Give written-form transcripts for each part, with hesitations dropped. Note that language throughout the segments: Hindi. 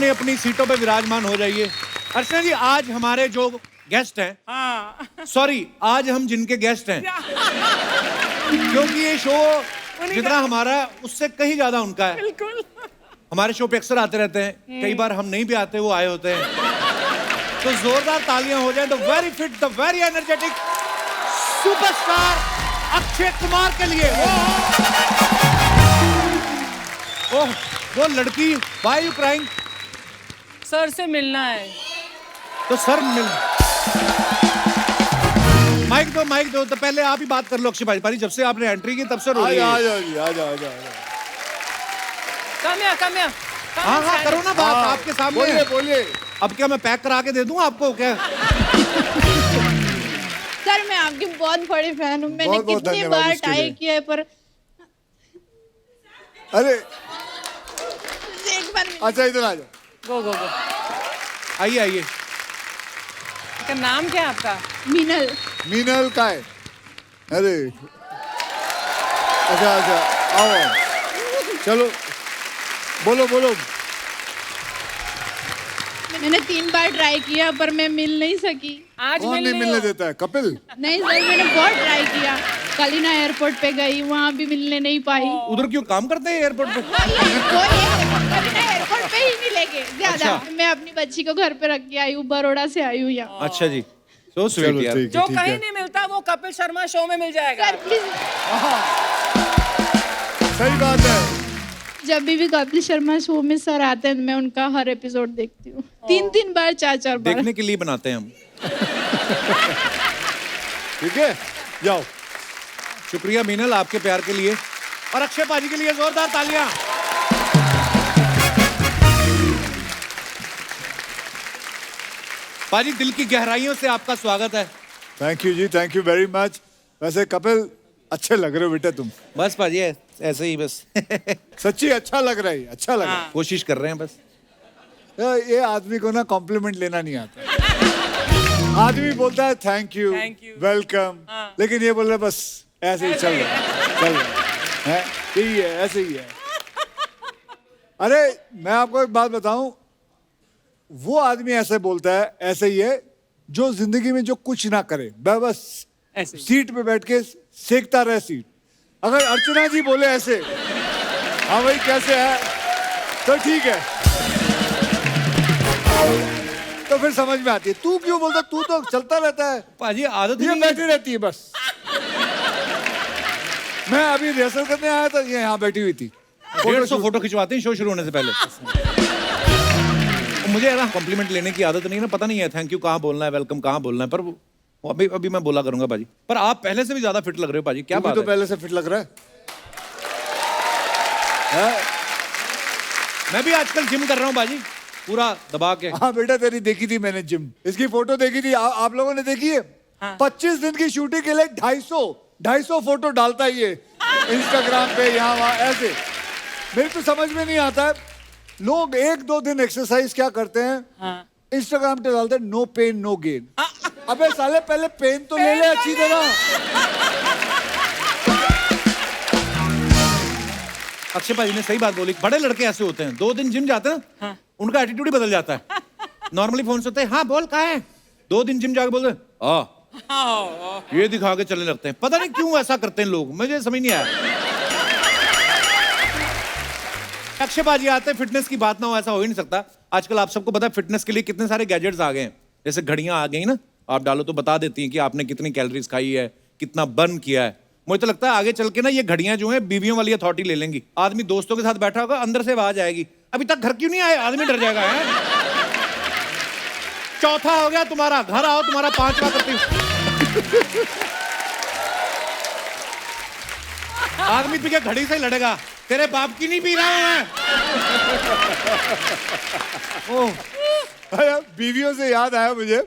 अपनी अपनी सीटों पे विराजमान हो जाइए। अर्चना जी, आज हमारे जो गेस्ट हैं, हाँ। सॉरी, आज हम जिनके गेस्ट हैं, क्योंकि ये शो जितना हमारा उससे कहीं ज्यादा उनका है। बिल्कुल। हमारे शो पे अक्सर आते रहते हैं, कई बार हम नहीं भी आते, वो आए होते हैं। तो जोरदार तालियां हो जाए the very fit, the very energetic superstar Akshay Kumar के लिए। ओह, वो लड़की, व्हाई यू क्राइंग? सर से मिलना है। तो सर मिल, माइक दो, तो पहले आप ही बात कर लो अक्षय भाई। जब से आपने एंट्री की तब से रो रही है। आ जाओ। कम या। हाँ, करो ना बात, आपके सामने। बोलिए। अब क्या मैं पैक करा के दे दूं आपको क्या? सर, मैं आपकी बहुत बड़ी फैन हूँ। मैंने बहुत कितनी धन्यवाद बार इसके ट्राई लिए। किया है, पर अरे एक बार अच्छा, इधर आ जाओ। गो। आइए। का नाम क्या है आपका? मीनल का है। अरे अच्छा, आओ। चलो, बोलो। मैंने 3 बार ट्राई किया, पर मैं मिल नहीं सकी। आज कौन नहीं मिलने देता है? कपिल। नहीं सर, मैंने बहुत ट्राई किया। कलिना एयरपोर्ट पे गई, वहाँ भी मिलने नहीं पाई। उधर क्यों काम करते हैं एयरपोर्ट पे? कलिना एयरपोर्ट पे ही नहीं लेके ज्यादा। अच्छा। मैं अपनी बच्ची को घर पे रख के आई हूँ, बड़ौदा से आई हूँ यहाँ। अच्छा जी, सो स्वीट चलो यार। ठीक जो है, कहीं नहीं मिलता वो कपिल शर्मा शो में मिल जाएगा। सर प्लीज, सही बात है। जब भी कपिल शर्मा शो में सर आते हैं, मैं उनका हर एपिसोड देखती हूँ। 3 बार, 4 बार। देखने के लिए बनाते हैं हम। ठीक है, जाओ। शुक्रिया मीनल, आपके प्यार के लिए। और अक्षय पाजी के लिए जोरदार तालियां। पाजी, दिल की गहराइयों से आपका स्वागत है। थैंक यू जी, थैंक यू वेरी मच। वैसे कपिल, अच्छे लग रहे हो बेटा तुम। बस पाजी, ऐसे ही बस। सच्ची अच्छा लग रहा है, अच्छा लग रहा है। कोशिश कर रहे हैं बस। ये आदमी को ना कॉम्प्लीमेंट लेना नहीं आता। आदमी बोलता है थैंक यू, वेलकम, लेकिन ये बोल रहा है बस ऐसे ही चल रहा है। यही है, ऐसे ही है। अरे मैं आपको एक बात बताऊं, वो आदमी ऐसे बोलता है, ऐसे ही है, जो जिंदगी में जो कुछ ना करे, बस ऐसे। सीट पे बैठ के सेकता रहे सीट। अगर अर्चना जी बोले ऐसे, हाँ भाई कैसे है, तो ठीक है, तो फिर समझ में आती है। तू क्यों बोलता? तू तो चलता रहता है। पाजी आदत ये नहीं बैठी है। रहती है बस। मैं अभी रिहर्सल करने आया था, ये यहाँ बैठी हुई थी। 150 फोटो खिंचवाते हैं शो शुरू होने से पहले। मुझे ना कॉम्प्लीमेंट लेने की आदत नहीं है ना, पता नहीं है थैंक यू कहाँ बोलना है, वेलकम कहाँ बोलना है, पर वो अभी मैं बोला करूंगा पाजी। पर आप पहले से भी ज्यादा फिट लग रहे हो पाजी, क्या बात तो है? पहले से फिट लग रहा है। मैं भी आजकल जिम कर रहा हूँ बाजी, पूरा दबा के। हाँ बेटा, तेरी देखी थी मैंने जिम, इसकी फोटो देखी थी। आप लोगों ने देखी है? 25 दिन की शूटिंग के लिए 250 फोटो डालता है ये इंस्टाग्राम पे, यहाँ वहाँ ऐसे। मेरे तो समझ में नहीं आता है, लोग 1-2 दिन एक्सरसाइज क्या करते हैं, इंस्टाग्राम पे डालते हैं नो पेन नो गेन। अबे साले, पहले पेन तो ले ले अच्छी तरह। अक्षय भाई ने सही बात बोली, बड़े लड़के ऐसे होते हैं, 2 दिन जिम जाते हैं, उनका एटीट्यूड ही बदल जाता है। नॉर्मली फोन से होते हैं, हाँ बोल कहाँ है, 2 दिन जिम जाके बोलते हैं ये दिखा के चलने लगते हैं। पता नहीं क्यों ऐसा करते हैं लोग, मुझे समझ नहीं आया। अक्षय बाजी आते हैं, फिटनेस की बात ना हो ऐसा हो ही नहीं सकता। आजकल आप सबको पता है फिटनेस के लिए कितने सारे गैजेट्स आ गए हैं, जैसे घड़ियां आ गई ना, आप डालो तो बता देती हैं कि आपने कितनी कैलोरीज खाई है, कितना बर्न किया है। मुझे तो लगता है आगे चल के ना ये घड़ियां जो है बीवियों वाली अथॉरिटी ले लेंगी। आदमी दोस्तों के साथ बैठा होगा, अंदर से आवाज आएगी, अभी तक घर क्यों नहीं आए, आदमी डर जाएगा है? चौथा हो गया तुम्हारा, घर आओ तुम्हारा 5वां करती हूँ। आदमी पी के घड़ी से ही लड़ेगा, तेरे बाप की नहीं पी रहा हूं मैं। ओह, अरे बीवियों से याद आया मुझे,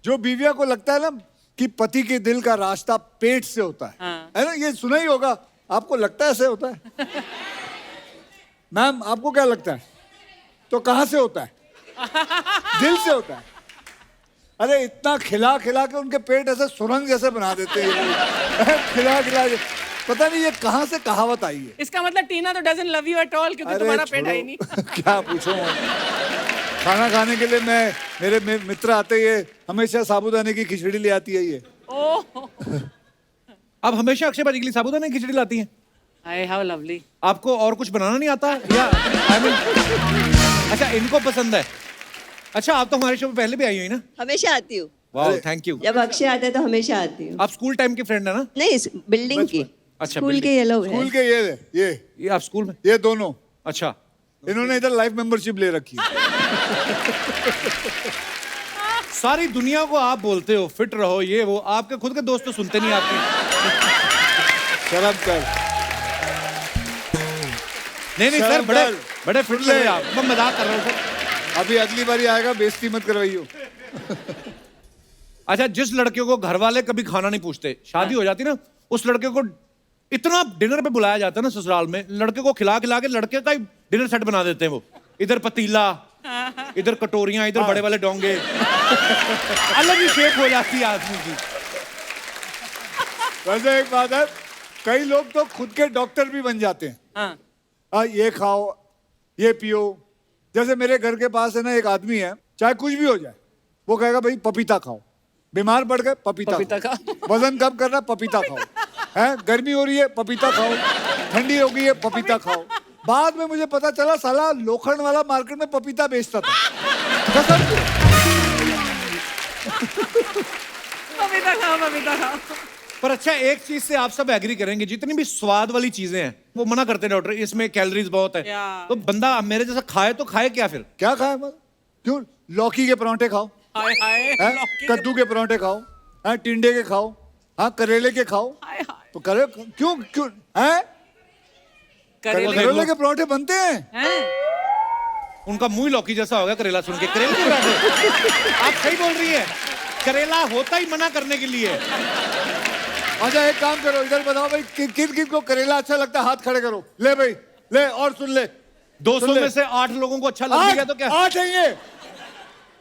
जो बीवियों को लगता है ना कि पति के दिल का रास्ता पेट से होता है ना, ये सुना ही होगा। आपको लगता है ऐसे होता है? मैम आपको क्या लगता है? तो कहां से होता है? दिल से होता है। अरे इतना खिला खिला के उनके पेट ऐसे सुरंग जैसे बना देते हैं खिला खिला के। पता नहीं ये कहाँ से कहावत आई है। इसका मतलब टीना तो doesn't love you at all क्योंकि अरे तुम्हारा पेट है ही छोड़ो, नहीं। क्या पूछो मत। खाना खाने के लिए मेरे मित्र आते ही हमेशा साबूदाने की खिचड़ी ले आती है ये। ओह आप हमेशा अक्षय भाजी के लिए साबूदाना की खिचड़ी लाती हैं? Hi how lovely. आपको और कुछ बनाना नहीं आता या आई मीन अच्छा इनको पसंद है। अच्छा आप तो हमारे शो में पहले भी आई हुई ना? हमेशा आती हूँ। वाह थैंक यू। जब अक्षय आता है तो हमेशा आती हूँ। आप स्कूल टाइम की फ्रेंड है ना? नहीं, इस बिल्डिंग की। अच्छा, स्कूल बिल्डिंग। के ये लोग स्कूल हैं। के ये ये आप स्कूल में? ये दोनों अच्छा इन्होंने इधर लाइफ मेंबरशिप ले रखी है। सारी दुनिया को आप बोलते हो फिट रहो ये वो, आपके खुद के दोस्त तो सुनते नहीं आपकी। शर्म कर। नहीं सर शर्म बड़े कर। बड़े फिट लग रहे हैं आप। मैं मजाक कर रहा हूँ सर। अभी अगली बारी आएगा बेइज्जती मत करवाइयो। अच्छा जिस लड़के को घर वाले कभी खाना नहीं पूछते, शादी हो जाती ना, उस लड़के को इतना डिनर पे बुलाया जाता है ना ससुराल में, लड़के को खिला खिला के लड़के का ही डिनर सेट बना देते हैं वो। इधर पतीला, इधर कटोरियां, इधर बड़े वाले डोंगे। अलग ही शेप हो जाती है आदमी की। वैसे एक बात है, कई लोग तो खुद के डॉक्टर भी बन जाते हैं। हाँ ये खाओ, ये पियो। जैसे मेरे घर के पास है ना एक आदमी है, चाहे कुछ भी हो जाए वो कहेगा भाई पपीता खाओ। बीमार पड़ गए पपीता खाओ। वजन कम करना पपीता खाओ। है गर्मी हो रही है पपीता खाओ, ठंडी हो गई है पपीता खाओ। बाद में मुझे पता चला साला लोखंड वाला मार्केट में पपीता बेचता था। कसम से। पपीता खाओ पपीता खाओ। पर अच्छा एक चीज से आप सब एग्री करेंगे, जितनी भी स्वाद वाली चीजें हैं वो मना करते हैं डॉक्टर, इसमें कैलोरीज बहुत है। या। तो बंदा मेरे जैसा खाए तो खाए क्या फिर? क्या खाए मत? क्यों? लौकी के परांठे खाओ, हाय हाय हैं? लौकी के- कद्दू के परांठे खाओ, हैं? टिंडे के खाओ, हाँ करेले के खाओ। हाय हाय तो करे क्यों क्यों हैं? करेले करेले के परांठे बनते हैं। हैं? उनका मुंह ही लौकी जैसा होगा करेला सुन के। करेले के पराठे? आप सही बोल रही है, करेला होता ही मना करने के लिए। अच्छा एक काम करो, इधर बताओ भाई किन किन को करेला अच्छा लगता है, हाथ खड़े करो। ले भाई ले, और सुन ले। 200 सुन ले। में से 8 लोगों को अच्छा लग गया तो क्या? 8 है ये,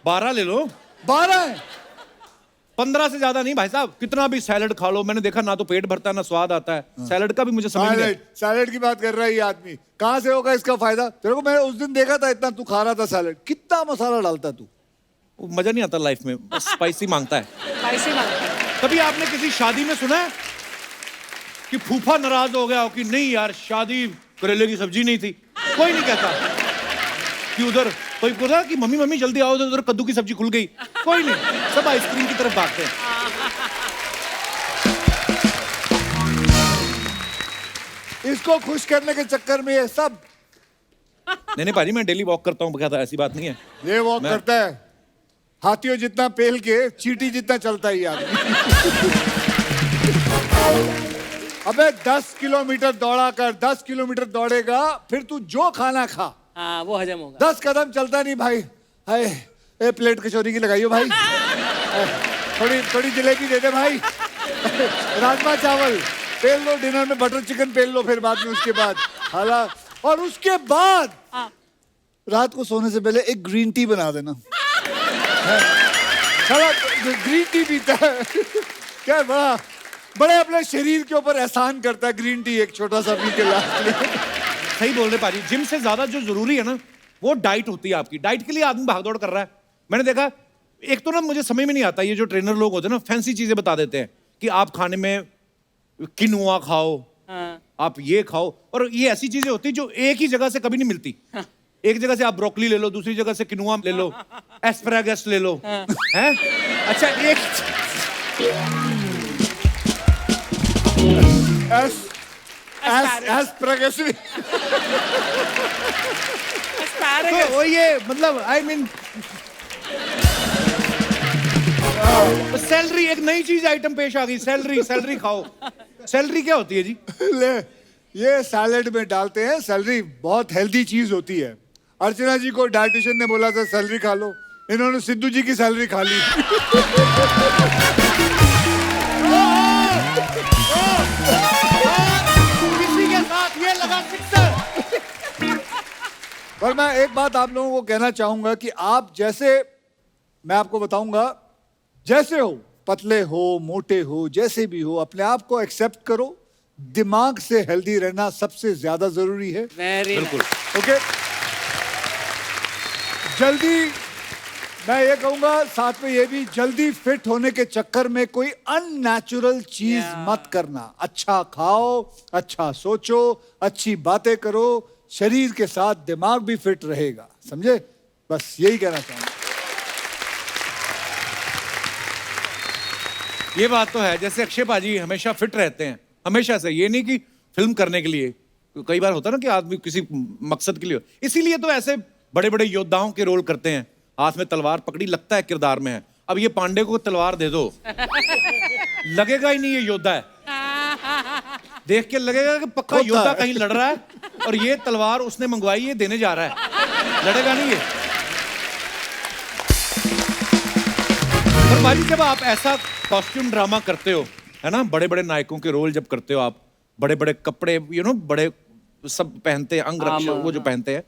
12 ले लो। 12 है। 15 से ज्यादा नहीं भाई साहब। कितना भी सैलड खा लो, मैंने देखा ना तो पेट भरता है ना स्वाद आता है। सैलड का भी मुझे समझ नहीं सैलेड सैलेड की बात कर रहा है ये आदमी। कहाँ से होगा इसका फायदा? तेरे को मैंने उस दिन देखा था, इतना तू खा रहा था सैलेड, कितना मसाला डालता तू। मजा नहीं आता लाइफ में, स्पाइसी मांगता है। स्पाइसी मांगता है। कभी आपने किसी शादी में सुना है कि फूफा नाराज हो गया हो कि नहीं यार शादी करेले की सब्जी नहीं थी? कोई नहीं कहता कि उधर कोई बोला कि मम्मी मम्मी जल्दी आओ, उधर कद्दू की सब्जी खुल गई। कोई नहीं, सब आइसक्रीम की तरफ भागते हैं। इसको खुश करने के चक्कर में ये सब। नहीं नहीं पाजी, मैं डेली वॉक करता हूँ, कहता ऐसी बात नहीं है। ये वॉक करता है, हाथियों जितना पेल के चींटी जितना चलता है ये आदमी। अबे 10 किलोमीटर दौड़ा कर, 10 किलोमीटर दौड़ेगा फिर तू जो खाना खा। हाँ वो हजम होगा। 10 कदम चलता नहीं भाई। हाय ए प्लेट कचौरी की लगाइयो भाई, थोड़ी थोड़ी जलेबी दे दे भाई, राजमा चावल पेल लो, डिनर में बटर चिकन पेल लो, फिर बाद में उसके बाद हाला, और उसके बाद रात को सोने से पहले एक ग्रीन टी बना देना। साला ग्रीन टी पीता है क्या? बड़े अपने शरीर के ऊपर एहसान करता है ग्रीन टी एक छोटा सा पी के लास्ट में। सही बोल रहे पाजी, जिम से ज्यादा जो जरूरी है ना वो डाइट होती है आपकी। डाइट के लिए आदमी भागदौड़ कर रहा है। मैंने देखा, एक तो ना मुझे समझ में नहीं आता, ये जो ट्रेनर लोग होते हैं ना फैंसी चीजें बता देते हैं कि आप खाने में किनुआ खाओ, हाँ। आप ये खाओ, और ये ऐसी चीजें होती जो एक ही जगह से कभी नहीं मिलती। एक जगह से आप ब्रोकली ले लो, दूसरी जगह से किनुआ ले लो, एस्पैरागस ले लो, हैं? अच्छा एक एस्पैरागस भी। Asparagus। तो वो ये मतलब आई मीन सैलरी, एक नई चीज आइटम पेश आ गई, सैलरी। सैलरी खाओ। सैलरी क्या होती है जी? ले ये सैलेड में डालते हैं। सैलरी बहुत हेल्दी चीज होती है। अर्चना जी को डाइटिशियन ने बोला था सैलरी खा लो, इन्होंने सिद्धू जी की सैलरी खा ली। किसी के साथ ये लगा सिक्सर। पर मैं एक बात आप लोगों को कहना चाहूंगा कि आप जैसे, मैं आपको बताऊंगा, जैसे हो, पतले हो मोटे हो जैसे भी हो, अपने आप को एक्सेप्ट करो। दिमाग से हेल्दी रहना सबसे ज्यादा जरूरी है। वेरी बिल्कुल। ओके, जल्दी मैं ये कहूंगा, साथ में ये भी, जल्दी फिट होने के चक्कर में कोई अननेचुरल चीज मत करना। अच्छा खाओ, अच्छा सोचो, अच्छी बातें करो, शरीर के साथ दिमाग भी फिट रहेगा, समझे? बस यही कहना चाहूंगा। ये बात तो है, जैसे अक्षय पाजी हमेशा फिट रहते हैं, हमेशा से, ये नहीं कि फिल्म करने के लिए, कई बार होता है ना कि आदमी किसी मकसद के लिए, इसीलिए तो ऐसे बड़े बड़े योद्धाओं के रोल करते हैं, हाथ में तलवार पकड़ी, लगता है किरदार में है। अब ये पांडे को तलवार दे दो, लगेगा ही नहीं ये योद्धा है, देख के लगेगा कि पक्का योद्धा कहीं लड़ रहा है, और ये तलवार उसने मंगवाई है, देने जा रहा है, लड़ेगा नहीं ये। पर बाजी जब आप ऐसा कॉस्ट्यूम ड्रामा करते हो, है ना, बड़े बड़े नायकों के रोल जब करते हो आप, बड़े बड़े कपड़े, बड़े सब पहनते हैं, अंग रक्षक वो जो पहनते हैं,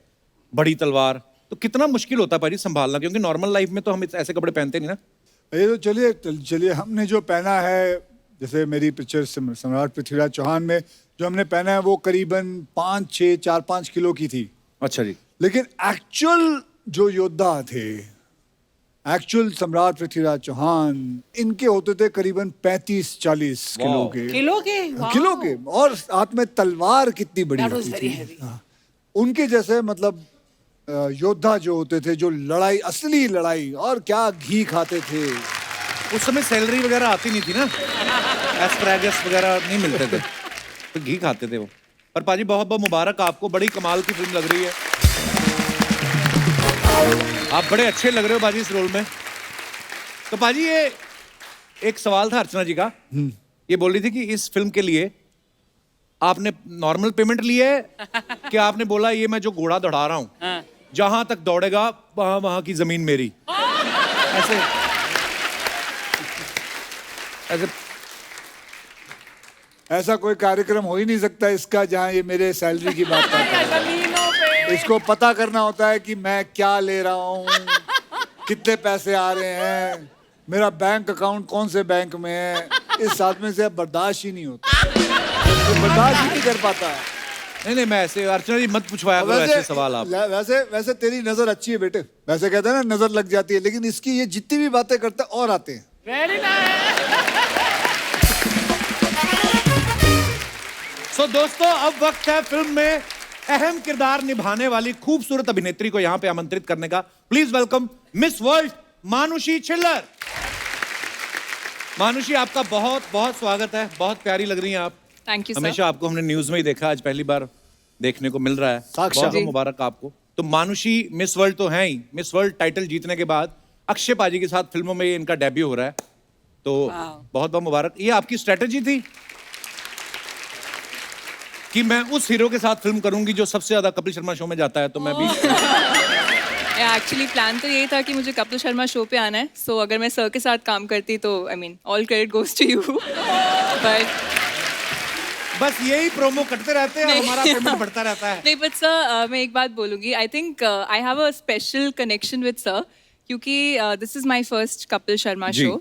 बड़ी तलवार, तो कितना मुश्किल होता है भाई संभालना, क्योंकि नॉर्मल लाइफ में तो हम ऐसे कपड़े पहनते नहीं ना। ये तो चलिए हमने जो पहना है, जैसे मेरी पिक्चर सम्राट पृथ्वीराज चौहान में जो हमने पहना है वो करीबन 4-5 किलो की थी। अच्छा जी। लेकिन एक्चुअल जो योद्धा थे, एक्चुअल सम्राट पृथ्वीराज चौहान, इनके होते थे करीबन 35-40 किलो के। किलो के, और हाथ में तलवार कितनी बड़ी होती थी। हाँ। उनके जैसे मतलब योद्धा जो होते थे, जो लड़ाई, असली लड़ाई, और क्या घी खाते थे। उस समय सैलरी वगैरह आती नहीं थी ना, एस्पैरागस वगैरह नहीं मिलते थे, तो घी खाते थे वो। पर पाजी बहुत बहुत मुबारक आपको, बड़ी कमाल की फिल्म लग रही है, आप बड़े अच्छे लग रहे हो बाजी इस रोल में। तो पाजी ये एक सवाल था अर्चना जी का, ये बोल रही थी कि इस फिल्म के लिए आपने नॉर्मल पेमेंट ली है कि आपने बोला ये मैं जो घोड़ा दौड़ा रहा हूं, जहां तक दौड़ेगा वहां की जमीन मेरी, ऐसे ऐसे ऐसा कोई कार्यक्रम हो ही नहीं सकता इसका जहां ये मेरे सैलरी की बात करता है। इसको पता करना होता है कि मैं क्या ले रहा हूँ, कितने पैसे आ रहे हैं, मेरा बैंक अकाउंट कौन से बैंक में है। इस आदमी से बर्दाश्त ही नहीं होता, तो बर्दाश्त ही नहीं कर पाता। नहीं मैं ऐसे, अर्चना जी मत पूछवाया करो ऐसे सवाल आप। वैसे तेरी नजर अच्छी है बेटे, वैसे कहते हैं ना नजर लग जाती है, लेकिन इसकी ये जितनी भी बातें करता है और आते हैं। Very nice. सो दोस्तों, अब वक्त है फिल्म में अहम किरदार निभाने वाली खूबसूरत अभिनेत्री को यहाँ पे आमंत्रित करने का। Please welcome miss world Manushi Chhillar. मानुषी, आपका बहुत बहुत स्वागत है, बहुत प्यारी लग रही हैं आप। थैंक यू हमेशा आपको हमने न्यूज में ही देखा, आज पहली बार देखने को मिल रहा है, बहुत बहुत मुबारक आपको। तो मानुषी मिस वर्ल्ड तो है ही, मिस वर्ल्ड टाइटल जीतने के बाद अक्षय पाजी के साथ फिल्मों में इनका डेब्यू हो रहा है, तो बहुत बहुत मुबारक। ये आपकी स्ट्रेटेजी थी कि मैं उस हीरो के साथ फिल्म करूंगी जो सबसे ज्यादा कपिल शर्मा शो में जाता है, तो मैं भी एक्चुअली प्लान तो यही था कि मुझे कपिल शर्मा शो पे आना है, सो अगर मैं सर के साथ काम करती तो I mean all credit goes to you. बस यही प्रोमो करते रहते हैं, हमारा पेमेंट बढ़ता रहता है। नहीं बट सर, मैं एक बात बोलूंगी, I think I have a special connection with sir, क्योंकि this is my first Kapil Sharma show.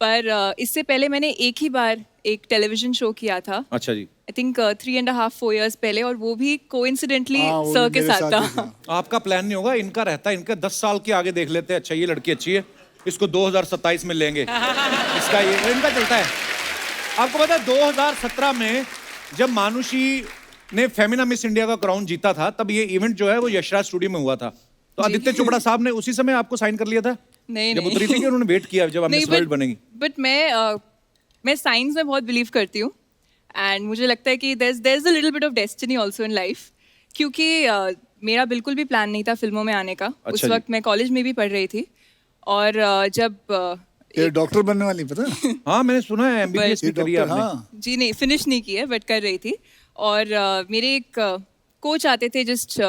पर इससे पहले मैंने एक ही बार एक टेलीविजन शो किया था। अच्छा जी। आई थिंक 3.5-4 years पहले, और वो भी कोइंसिडेंटली सर के साथ था। आपका प्लान नहीं होगा, इनका रहता है, इनका 10 साल के आगे देख लेते हैं, अच्छा ये लड़की अच्छी है, इसको 2027 में लेंगे, इसका ये इनका चलता है। आपको पता है 2017 में जब मानुषी ने फेमिना मिस इंडिया का क्राउन जीता था, तब ये इवेंट जो है वो यशराज स्टूडियो में हुआ था, तो आदित्य चोपड़ा साहब ने उसी समय आपको साइन कर लिया था? नहीं जब उतरी थी कि उन्होंने वेट किया जब आप मिस वर्ल्ड बनेगी? बट मैं साइंस में बहुत बिलीव करती हूँ, एंड मुझे लगता है कि there is a little bit of destiny also in life, क्योंकि मेरा बिल्कुल भी प्लान नहीं था फिल्मों में आने का। उस वक्त मैं कॉलेज में भी पढ़ रही थी, और जब ये डॉक्टर बनने वाली, पता है? हाँ मैंने सुना है एमबीबीएस की करी आपने। हाँ। जी नहीं, फिनिश नहीं की है, बट कर रही थी। और मेरे एक कोच आते थे जस्ट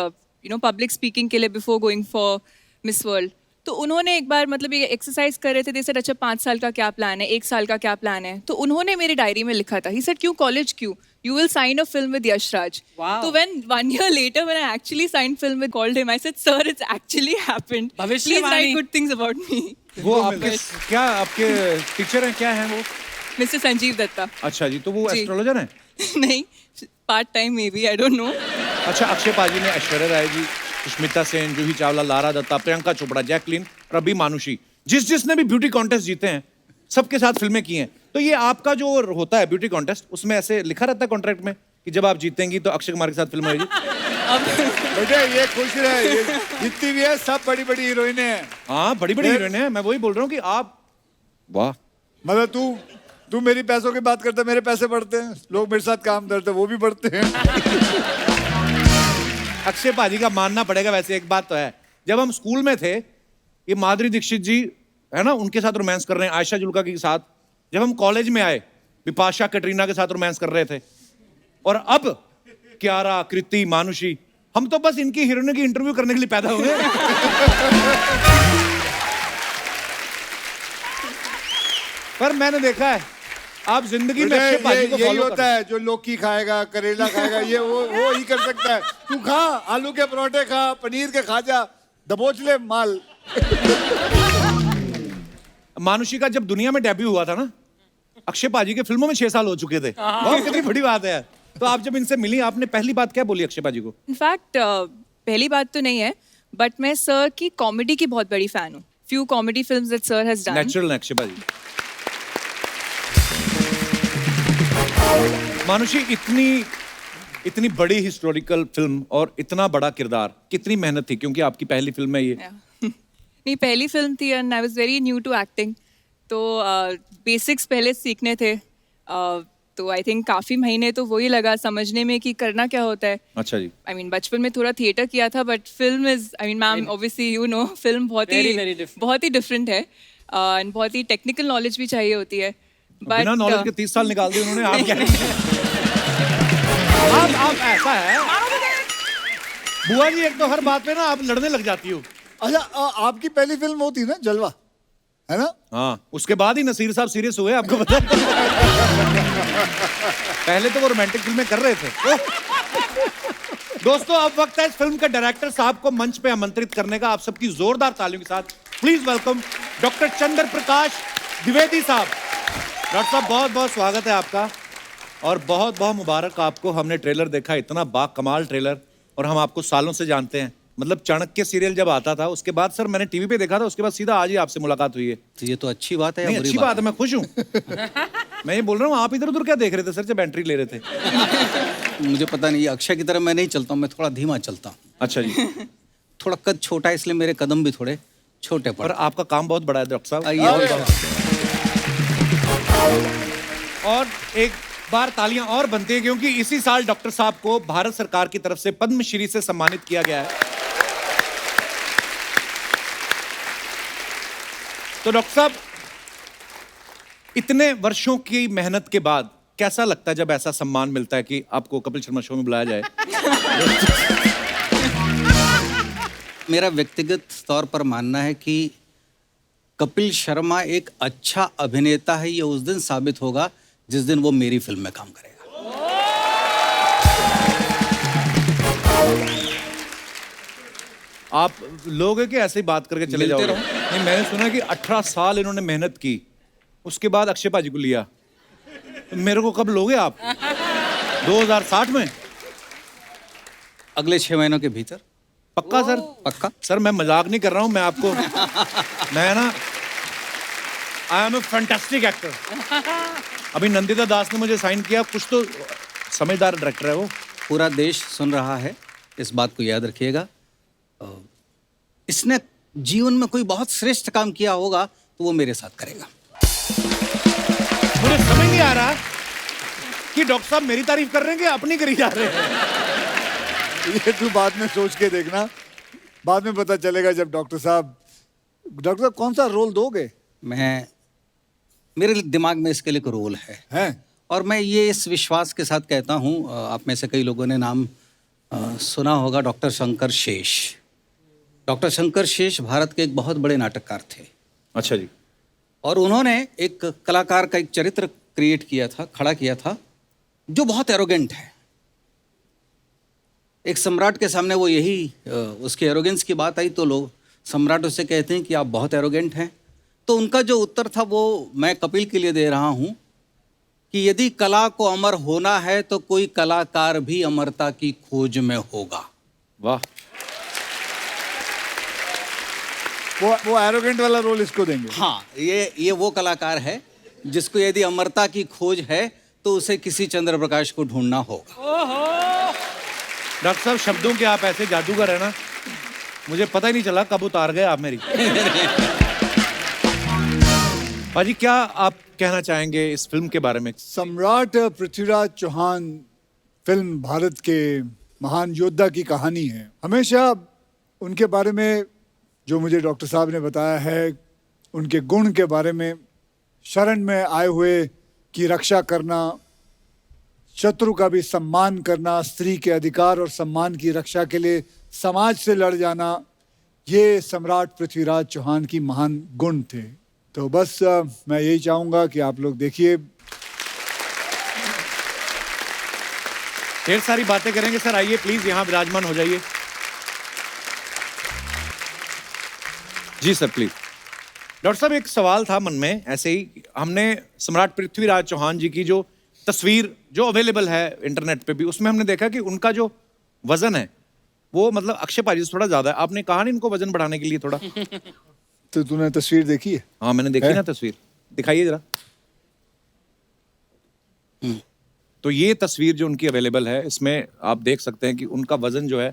पब्लिक स्पीकिंग के लिए before going for miss world, तो उन्होंने एक बार मतलब ये एक्सरसाइज कर रहे थे, जैसे अच्छा 5 साल का क्या प्लान है, 1 साल का क्या प्लान है, तो उन्होंने मेरी डायरी में लिखा था, ही सेड क्यों कॉलेज, क्यों, you will sign a film with Yashraj. Wow. So when 1 year later when I actually signed film with, called him, I said, sir, it's actually happened. Please write good things about me. वो आपके क्या आपके टीचर हैं, क्या हैं वो? Mr. संजीव दत्ता। अच्छा जी, तो वो एस्ट्रोलॉजर हैं? नहीं, part time may be, I don't know. अच्छा, अक्षय पाजी ने ऐश्वर्या राय जी, सुष्मिता सेन, जूही चावला, लारा दत्ता, प्रियंका चोपड़ा, जैकलीन और अभी मानुषी, जिसने भी ब्यूटी कॉन्टेस्ट जीते हैं सबके साथ फिल्में की हैं। तो ये आपका जो होता है ब्यूटी कॉन्टेस्ट, उसमें ऐसे लिखा रहता है कॉन्ट्रैक्ट में कि जब आप जीतेंगी तो अक्षय कुमार के साथ फिल्म होगी? बेटे ये खुश रहे, ये जितनी भी है सब बड़ी बड़ी हीरोइनें हैं। हाँ, बड़ी बड़ी हीरोइन है। मैं वही बोल रहा हूँ कि आप, वाह, मतलब तू मेरी पैसों की बात करता है, मेरे पैसे बढ़ते हैं, लोग मेरे साथ काम करते हैं, वो भी बढ़ते हैं। अक्षय पाजी का मानना पड़ेगा। वैसे एक बात तो है, जब हम स्कूल में थे, ये माधुरी दीक्षित जी है ना, उनके साथ रोमांस कर रहे हैं, आयशा जुल्का के साथ। जब हम कॉलेज में आए, बिपाशा कैटरीना के साथ रोमांस कर रहे थे। और अब कियारा, कृति, मानुषी, हम तो बस इनकी हीरोइनों की इंटरव्यू करने के लिए पैदा हुए। पर मैंने देखा है आप जिंदगी में अक्षय पाजी को यही फॉलो होता है, जो लौकी खाएगा, करेला खाएगा, ये वो ही कर सकता है। तू खा, आलू के परोठे खा, पनीर के खा जा, दबोच ले माल। मानुषी का जब दुनिया में डेब्यू हुआ था ना, अक्षय पाजी के फिल्मों में 6 साल हो चुके थे। बहुत कितनी बड़ी बात है। तो आप जब इनसे मिली, आपने पहली बात क्या बोली अक्षय पाजी को? इनफैक्ट पहली बात तो नहीं है, बट मैं सर की कॉमेडी की बहुत बड़ी फैन हूँ। Few comedy films that sir has done. Natural Akshay पाजी। मानुषी, इतनी बड़ी हिस्टोरिकल फिल्म और इतना बड़ा किरदार, कितनी मेहनत थी? क्योंकि आपकी पहली फिल्म है ये। नहीं, पहली फिल्म थी and I was very new to acting, तो बेसिक्स पहले सीखने थे। तो आई थिंक काफी महीने तो वही लगा समझने में कि करना क्या होता है। अच्छा जी। आई मीन बचपन में थोड़ा थिएटर किया था, but film is, I mean ma'am obviously you know, film बहुत ही डिफरेंट है एंड बहुत ही टेक्निकल नॉलेज भी चाहिए होती है। बिना नॉलेज के 30 साल निकाल दिए उन्होंने। आप क्या आप ऐसा है बुआ जी, एक तो हर बात पे ना आप लड़ने लग जाती हो। अच्छा, आपकी पहली फिल्म होती ना जलवा, है ना? हाँ, उसके बाद ही नसीर साहब सीरियस हुए, आपको पता है? पहले तो वो रोमांटिक फिल्में कर रहे थे। दोस्तों, अब वक्त है इस फिल्म के डायरेक्टर साहब को मंच पे आमंत्रित करने का। आप सबकी जोरदार तालियों के साथ प्लीज वेलकम डॉक्टर चंद्र प्रकाश द्विवेदी साहब। डॉक्टर साहब, बहुत बहुत स्वागत है आपका और बहुत बहुत मुबारक आपको। हमने ट्रेलर देखा, इतना बाकमाल ट्रेलर, और हम आपको सालों से जानते हैं। मतलब चाणक्य सीरियल जब आता था उसके बाद सर मैंने टीवी पे देखा था, उसके बाद सीधा आज ही आपसे मुलाकात हुई है। तो ये तो अच्छी बात है या नहीं, बुरी अच्छी बात है, मैं खुश हूँ। मैं ये बोल रहा हूँ, आप इधर उधर क्या देख रहे थे सर जब एंट्री ले रहे थे? मुझे पता नहीं, अक्षय की तरह मैं नहीं चलता हूँ, मैं थोड़ा धीमा चलता हूँ। अच्छा जी। थोड़ा कद छोटा है इसलिए मेरे कदम भी थोड़े छोटे पर पड़े। आपका काम बहुत बड़ा है डॉक्टर साहब। और एक बार तालियां और बनती है क्योंकि इसी साल डॉक्टर साहब को भारत सरकार की तरफ से पद्मश्री से सम्मानित किया गया है। तो डॉक्टर साहब, इतने वर्षों की मेहनत के बाद कैसा लगता है जब ऐसा सम्मान मिलता है कि आपको कपिल शर्मा शो में बुलाया जाए? मेरा व्यक्तिगत तौर पर मानना है कि कपिल शर्मा एक अच्छा अभिनेता है, ये उस दिन साबित होगा जिस दिन वो मेरी फिल्म में काम करेगा। आप लोग हैं कि ऐसे ही बात करके चले मिलते जाओगे? रहो। नहीं, मैंने सुना कि 18 साल इन्होंने मेहनत की, उसके बाद अक्षय पाजी को लिया। तो मेरे को कब लोगे आप? 2060 में? अगले 6 महीनों के भीतर। पक्का सर? पक्का। सर मैं मजाक नहीं कर रहा हूं, मैं आपको मैं ना I am a fantastic actor. अभी नंदिता दास ने मुझे साइन किया, कुछ तो समझदार डायरेक्टर है वो। पूरा देश सुन रहा है, इस बात को याद रखिएगा। इसने जीवन में कोई बहुत श्रेष्ठ काम किया होगा तो वो मेरे साथ करेगा। मुझे समझ नहीं आ रहा कि डॉक्टर साहब मेरी तारीफ कर रहे हैं कि अपनी करी जा रहे हैं। ये तू बाद में सोच के देखना, बाद में पता चलेगा जब डॉक्टर साहब कौन सा रोल दोगे? मेरे दिमाग में इसके लिए कोई रोल है और मैं ये इस विश्वास के साथ कहता हूँ, आप में से कई लोगों ने नाम सुना होगा डॉक्टर शंकर शेष। डॉक्टर शंकर शेष भारत के एक बहुत बड़े नाटककार थे। अच्छा जी। और उन्होंने एक कलाकार का एक चरित्र क्रिएट किया था, खड़ा किया था, जो बहुत एरोगेंट है। एक सम्राट के सामने वो यही उसके एरोगेंस की बात आई तो लोग सम्राट उससे कहते हैं कि आप बहुत एरोगेंट हैं। तो उनका जो उत्तर था वो मैं कपिल के लिए दे रहा हूँ कि यदि कला को अमर होना है तो कोई कलाकार भी अमरता की खोज में होगा। वाह, वो एरोगेंट वाला रोल इसको देंगे। हाँ, ये वो कलाकार है जिसको यदि अमरता की खोज है तो उसे किसी चंद्र प्रकाश को ढूंढना होगा। डॉक्टर साहब शब्दों के आप ऐसे जादूगर है ना, मुझे पता ही नहीं चला कब उतार गए आप मेरी। पाजी, क्या आप कहना चाहेंगे इस फिल्म के बारे में? सम्राट पृथ्वीराज चौहान फिल्म भारत के महान योद्धा की कहानी है। हमेशा उनके बारे में जो मुझे डॉक्टर साहब ने बताया है, उनके गुण के बारे में, शरण में आए हुए की रक्षा करना, शत्रु का भी सम्मान करना, स्त्री के अधिकार और सम्मान की रक्षा के लिए समाज से लड़ जाना, ये सम्राट पृथ्वीराज चौहान की महान गुण थे। तो बस मैं यही चाहूंगा कि आप लोग देखिए। ढेर सारी बातें करेंगे सर, आइए प्लीज यहाँ विराजमान हो जाइए। जी सर प्लीज। डॉक्टर साहब, एक सवाल था मन में ऐसे ही, हमने सम्राट पृथ्वीराज चौहान जी की जो तस्वीर जो अवेलेबल है इंटरनेट पे भी, उसमें हमने देखा कि उनका जो वजन है वो मतलब अक्षय पाजी से थोड़ा ज्यादा है। आपने कहा नहीं इनको वजन बढ़ाने के लिए थोड़ा? तो तूने तस्वीर देखी है? हाँ मैंने देखी ना तस्वीर, दिखाइए जरा। तो ये तस्वीर जो उनकी अवेलेबल है, इसमें आप देख सकते हैं कि उनका वजन जो है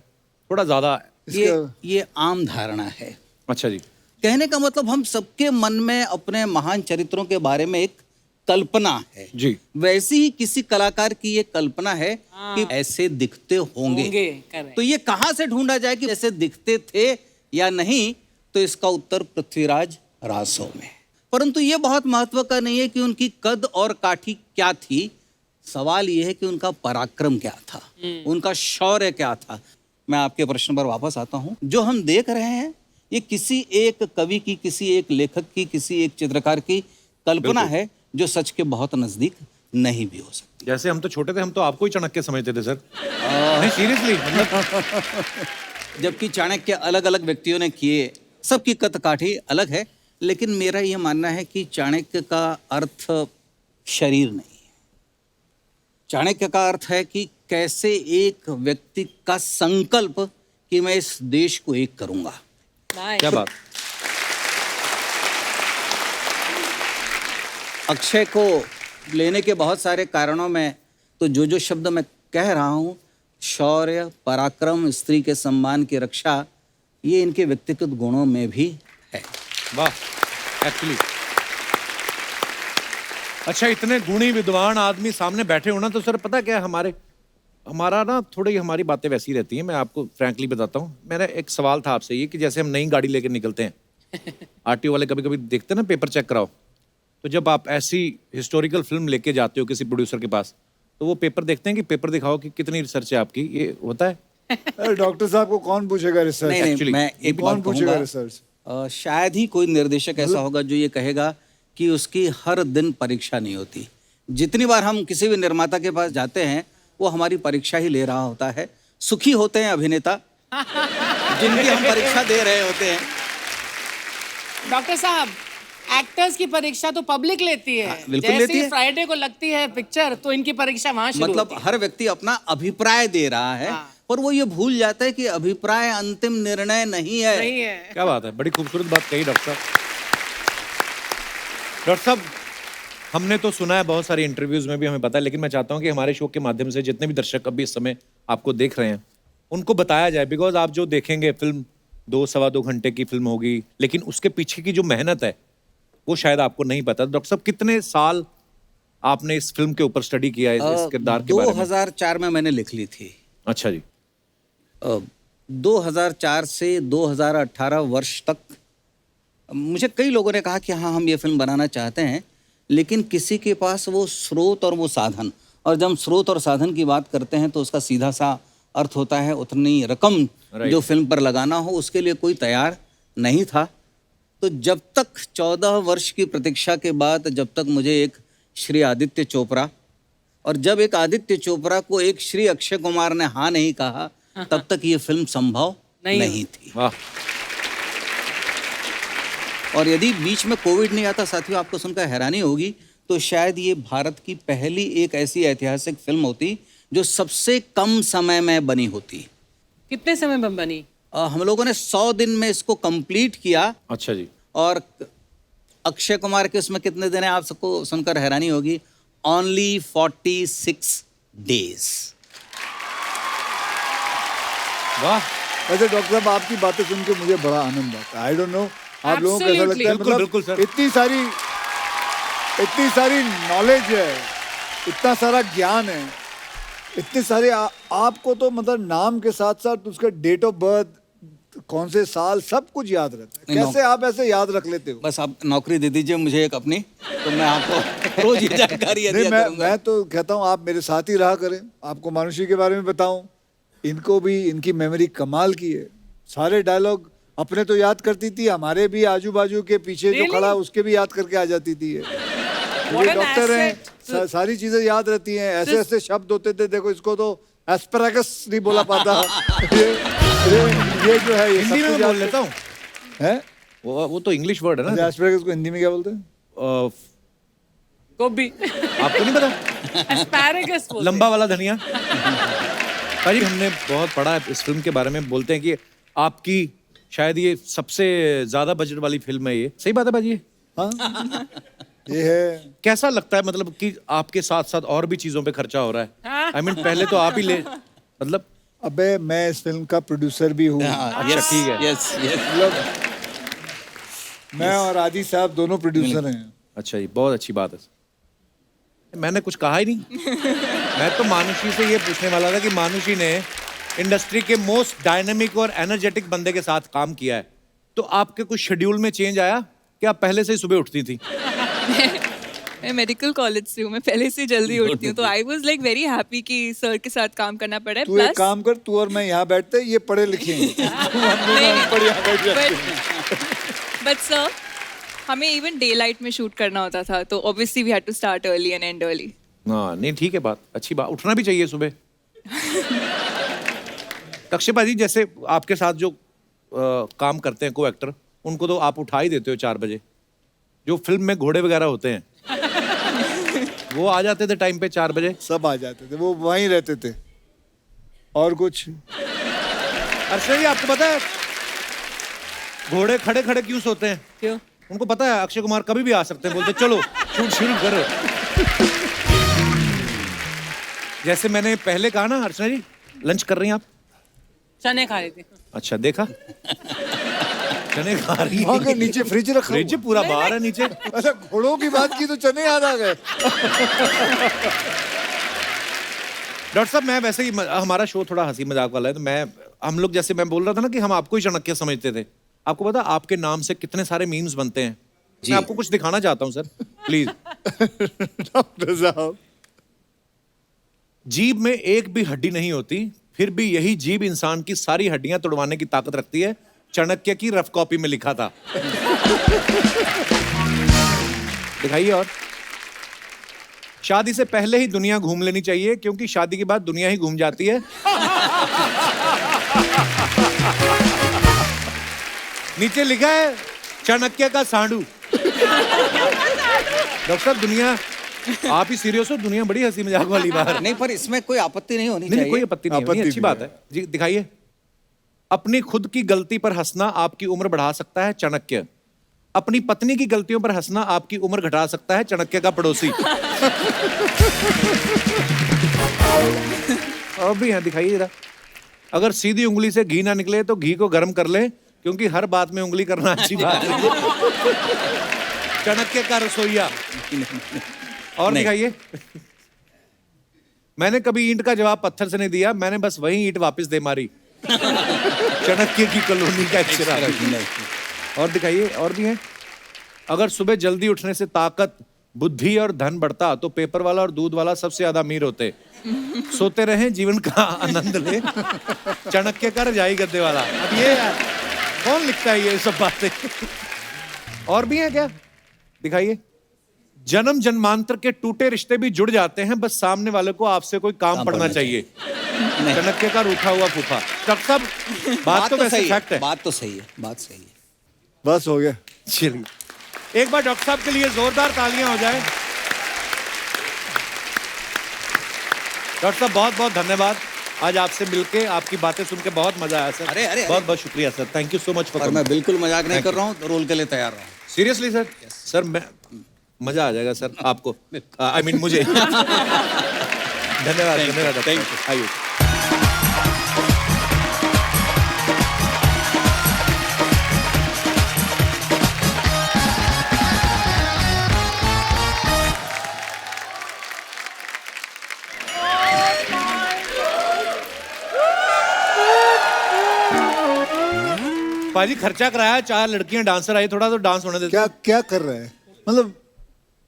थोड़ा ज्यादा है। ये आम धारणा है। अच्छा जी। कहने का मतलब हम सबके मन में अपने महान चरित्रों के बारे में एक कल्पना है जी। वैसी ही किसी कलाकार की ये कल्पना है कि ऐसे दिखते होंगे। तो ये कहाँ से ढूंढा जाए कि ऐसे दिखते थे या नहीं? तो इसका उत्तर पृथ्वीराज रासो में। परंतु ये बहुत महत्व का नहीं है कि उनकी कद और काठी क्या थी, सवाल ये है कि उनका पराक्रम क्या था, उनका शौर्य क्या था। मैं आपके प्रश्न पर वापस आता हूं। जो हम देख रहे हैं ये किसी एक कवि की, किसी एक लेखक की, किसी एक चित्रकार की कल्पना है जो सच के बहुत नजदीक नहीं भी हो सकती। जैसे हम तो छोटे थे, हम तो आपको ही चाणक्य समझते थे सर। नहीं सीरियसली मतलब। जबकि चाणक्य अलग अलग व्यक्तियों ने किए, सबकी कद काठी अलग है, लेकिन मेरा यह मानना है कि चाणक्य का अर्थ शरीर नहीं है। चाणक्य का अर्थ है कि कैसे एक व्यक्ति का संकल्प कि मैं इस देश को एक करूंगा। क्या बात। अक्षय को लेने के बहुत सारे कारणों में तो जो शब्द मैं कह रहा हूं, शौर्य, पराक्रम, स्त्री के सम्मान की रक्षा, ये इनके व्यक्तिगत गुणों में भी है। वाह, एक्चुअली। अच्छा, इतने गुणी विद्वान आदमी सामने बैठे होना, तो सर पता क्या, हमारा ना थोड़ी हमारी बातें वैसी रहती हैं। मैं आपको फ्रैंकली बताता हूँ। मेरा एक सवाल था आपसे ये कि जैसे हम नई गाड़ी लेकर निकलते हैं, आरटीओ वाले कभी कभी देखते हैं ना पेपर चेक कराओ, तो जब आप ऐसी हिस्टोरिकल फिल्म लेके जाते हो किसी प्रोड्यूसर के पास, तो वो पेपर देखते हैं कि पेपर दिखाओ कि कितनी रिसर्च है आपकी। ये होता है? डॉक्टर साहब को कौन पूछेगा रिसर्च? नहीं, मैं एक कौन बात पूछेगा कहूंगा, रिसर्च? शायद ही कोई निर्देशक ऐसा होगा जो ये कहेगा कि उसकी हर दिन परीक्षा नहीं होती। जितनी बार हम किसी भी निर्माता के पास जाते हैं, वो हमारी परीक्षा ही ले रहा होता है। सुखी होते हैं अभिनेता जिनकी हम परीक्षा दे रहे होते हैं। डॉक्टर साहब, एक्टर्स की परीक्षा तो पब्लिक लेती है। बिल्कुल जैसे लेती है। फ्राइडे को लगती है पिक्चर, तो इनकी परीक्षा वहां शुरू मतलब होती है। हर व्यक्ति अपना अभिप्राय दे रहा है, पर वो ये भूल जाता है कि अभिप्राय अंतिम निर्णय नहीं है। नहीं है। क्या बात है, बड़ी खूबसूरत बात कही डॉक्टर साहब। डॉक्टर साहब, हमने तो सुना है बहुत सारी इंटरव्यूज में भी हमें पता है, लेकिन मैं चाहता हूं कि हमारे शो के माध्यम से जितने भी दर्शक अभी इस समय आपको देख रहे हैं, उनको बताया जाए। बिकॉज आप जो देखेंगे फिल्म 2-2.25 घंटे की फिल्म होगी, लेकिन उसके पीछे की जो मेहनत है वो शायद आपको नहीं पता। डॉक्टर साहब, कितने साल आपने इस फिल्म के ऊपर स्टडी किया है, इस किरदार के बारे में? 2004 में मैंने लिख ली थी। अच्छा जी। 2004 से 2018 वर्ष तक मुझे कई लोगों ने कहा कि हाँ, हम ये फिल्म बनाना चाहते हैं, लेकिन किसी के पास वो स्रोत और वो साधन, और जब हम स्रोत और साधन की बात करते हैं तो उसका सीधा सा अर्थ होता है उतनी रकम जो फिल्म पर लगाना हो, उसके लिए कोई तैयार नहीं था। तो जब तक 14 वर्ष की प्रतीक्षा के बाद, जब तक मुझे एक श्री आदित्य चोपड़ा, और जब एक आदित्य चोपड़ा को एक श्री अक्षय कुमार ने हाँ नहीं कहा, तब तक ये फिल्म संभव नहीं थी। वाह। और यदि बीच में कोविड नहीं आता, साथियों आपको सुनकर हैरानी होगी, तो शायद ये भारत की पहली एक ऐसी ऐतिहासिक फिल्म होती जो सबसे कम समय में बनी होती। कितने समय में बनी? हम लोगों ने 100 दिन में इसको कंप्लीट किया। अच्छा जी। और अक्षय कुमार के उसमें कितने दिन है आप सबको सुनकर हैरानी होगी, ओनली 46 डेज। वाह। वैसे डॉक्टर साहब आपकी बातें सुन के मुझे बड़ा आनंद आता है। आई डोंट नो आप लोगों को कैसा लगता है, बिल्कुल, बिल्कुल, सर। इतनी सारी नॉलेज है, इतना सारा ज्ञान है, इतने सारे आपको तो मतलब नाम के साथ साथ उसका डेट ऑफ बर्थ, कौन से साल, सब कुछ याद रहता है। कैसे आप ऐसे याद रख लेते हो? बस आप नौकरी दे दीजिए मुझे एक अपनी, तो मैं आपको रोज ये जानकारी नहीं, दिया करूंगा। मैं तो कहता हूँ आप मेरे साथ ही रहा करें, आपको मानुषी के बारे में बताऊं। इनको भी, इनकी मेमोरी कमाल की है। सारे डायलॉग अपने तो याद करती थी, हमारे भी आजू बाजू के पीछे जो खड़ा उसके भी याद करके आ जाती थी। ये डॉक्टर हैं, सारी चीजें याद रहती हैं। ऐसे ऐसे शब्द होते थे, देखो इसको तो एस्पैरागस नहीं बोला पाता। ये जो है ये हिंदी में सब बोल लेता हूँ। है। वो तो इंग्लिश वर्ड है ना। एस्पैरागस को हिंदी में क्या बोलते हैं? गोभी। आपको नहीं पता? एस्पैरागस बोलते हैं। लंबा वाला धनिया। भाजी हमने बहुत पढ़ा है इस फिल्म के बारे में, बोलते हैं कि आपकी शायद ये सबसे ज्यादा बजट वाली फिल्म है। ये सही बात है भाजी? हाँ, ये है। कैसा लगता है मतलब कि आपके साथ साथ और भी चीजों पे खर्चा हो रहा है? आई मीन पहले तो आप ही ले, मतलब अबे मैं इस फिल्म का प्रोड्यूसर भी हूँ। अच्छा ठीक है। Yes yes. मतलब मैं और आदि साहब दोनों प्रोड्यूसर हैं। अच्छा जी, बहुत अच्छी बात है। मैंने कुछ कहा ही नहीं। मैं तो मानुषी से ये पूछने वाला था कि मानुषी ने इंडस्ट्री के मोस्ट डायनामिक और एनर्जेटिक बंदे के साथ काम किया है, तो आपके कुछ शेड्यूल में चेंज आया कि आप पहले से ही सुबह उठती थी? मैं मेडिकल कॉलेज से हूँ, मैं पहले से जल्दी उठती हूँ, तो I was like very happy कि सर के साथ काम करना पड़ा है। तू एक काम कर, तू और मैं यहाँ बैठते, ये पढ़े लिखे हैं। बट सर हमें इवन डे लाइट में शूट करना होता था, तो obviously we had to start early and and early. हाँ नहीं ठीक है, बात अच्छी बात, उठना भी चाहिए सुबह। अक्षय भाजी जैसे आपके साथ जो काम करते हैं को एक्टर, उनको तो आप उठा ही देते हो 4 बजे। जो फिल्म में घोड़े वगैरह होते हैं वो आ जाते थे टाइम पे 4 बजे। सब आ जाते थे, वो वहीं रहते थे। और कुछ अर्चना जी आपको पता है घोड़े खड़े खड़े क्यों सोते हैं? क्यों? उनको पता है अक्षय कुमार कभी भी आ सकते हैं, बोलते चलो शूट शुरू करो। जैसे मैंने पहले कहा ना, अर्चना जी लंच कर रही हैं आप? चने खा रही थी। अच्छा देखा, चने खा रही वहाँ के है। नीचे फ्रिज रखा फ्रिज हुआ। पूरा बाहर है नीचे। अच्छा घोड़ों की बात की तो चने याद आ गए। डॉक्टर साहब मैं वैसे ही, हमारा शो थोड़ा हंसी मजाक वाला है, तो हम लोग जैसे मैं बोल रहा था ना कि हम आपको ही चाणक्य समझते थे। आपको पता आपके नाम से कितने सारे मीम्स बनते हैं? मैं आपको कुछ दिखाना चाहता हूँ सर, प्लीज। डॉक्टर साहब, जीभ में एक भी हड्डी नहीं होती, फिर भी यही जीभ इंसान की सारी हड्डियां तोड़वाने की ताकत रखती है। चाणक्य की रफ कॉपी में लिखा था। दिखाइए। और शादी से पहले ही दुनिया घूम लेनी चाहिए, क्योंकि शादी के बाद दुनिया ही घूम जाती है। नीचे लिखा है चाणक्य का सांडू। डॉक्टर साहब दुनिया, आप ही सीरियस हो? दुनिया बड़ी हंसी मजाक वाली बात है। नहीं, पर इसमें कोई आपत्ति नहीं होनी नहीं चाहिए। कोई आपत्ति नहीं होनी, अच्छी बात है जी। दिखाइए। अपनी खुद की गलती पर हंसना आपकी उम्र बढ़ा सकता है, चाणक्य। अपनी पत्नी की गलतियों पर हंसना आपकी उम्र घटा सकता है, चाणक्य का पड़ोसी। और भी है, दिखाइए जरा। अगर सीधी उंगली से घी ना निकले तो घी को गर्म कर ले, क्योंकि हर बात में उंगली करना अच्छी बात है। चाणक्य का रसोइया। और दिखाइए। मैंने कभी ईंट का जवाब पत्थर से नहीं दिया, मैंने बस वही ईंट वापस दे मारी। चाणक्य की कॉलोनी का एक चिराग। और दिखाइए। और भी है। अगर सुबह जल्दी उठने से ताकत, बुद्धि और धन बढ़ता तो पेपर वाला और दूध वाला सबसे ज्यादा अमीर होते। सोते रहें, जीवन का आनंद ले, चाणक्य का रजाई गद्दे वाला। अब ये कौन लिखता है ये सब बातें? और भी है क्या? दिखाइए। जन्म जन्मांतर के टूटे रिश्ते भी जुड़ जाते हैं, बस सामने वाले को आपसे कोई काम पड़ना चाहिए। चाणक्य का रूठा हुआ फूफा। डॉक्टर साहब बात तो वैसे फैक्ट है। बात तो सही है, बात सही है। बस हो गया। चलिए एक बार डॉक्टर साहब के लिए जोरदार तालियां हो जाए। डॉक्टर साहब बहुत बहुत धन्यवाद, आज आपसे मिलके आपकी बातें सुन के बहुत मजा आया सर। अरे। बहुत बहुत शुक्रिया sir, thank you so much पर फॉर। मैं बिल्कुल मजाक नहीं कर रहा हूँ, रोल के लिए तैयार रहा हूँ। Seriously sir? सर मैं मजा आ जाएगा सर आपको, आई मीन मुझे। धन्यवाद धन्यवाद, थैंक यू, आइए। पाजी खर्चा कराया, 4 लड़कियां डांसर आई, थोड़ा तो डांस होने देते। क्या क्या कर रहा है? मतलब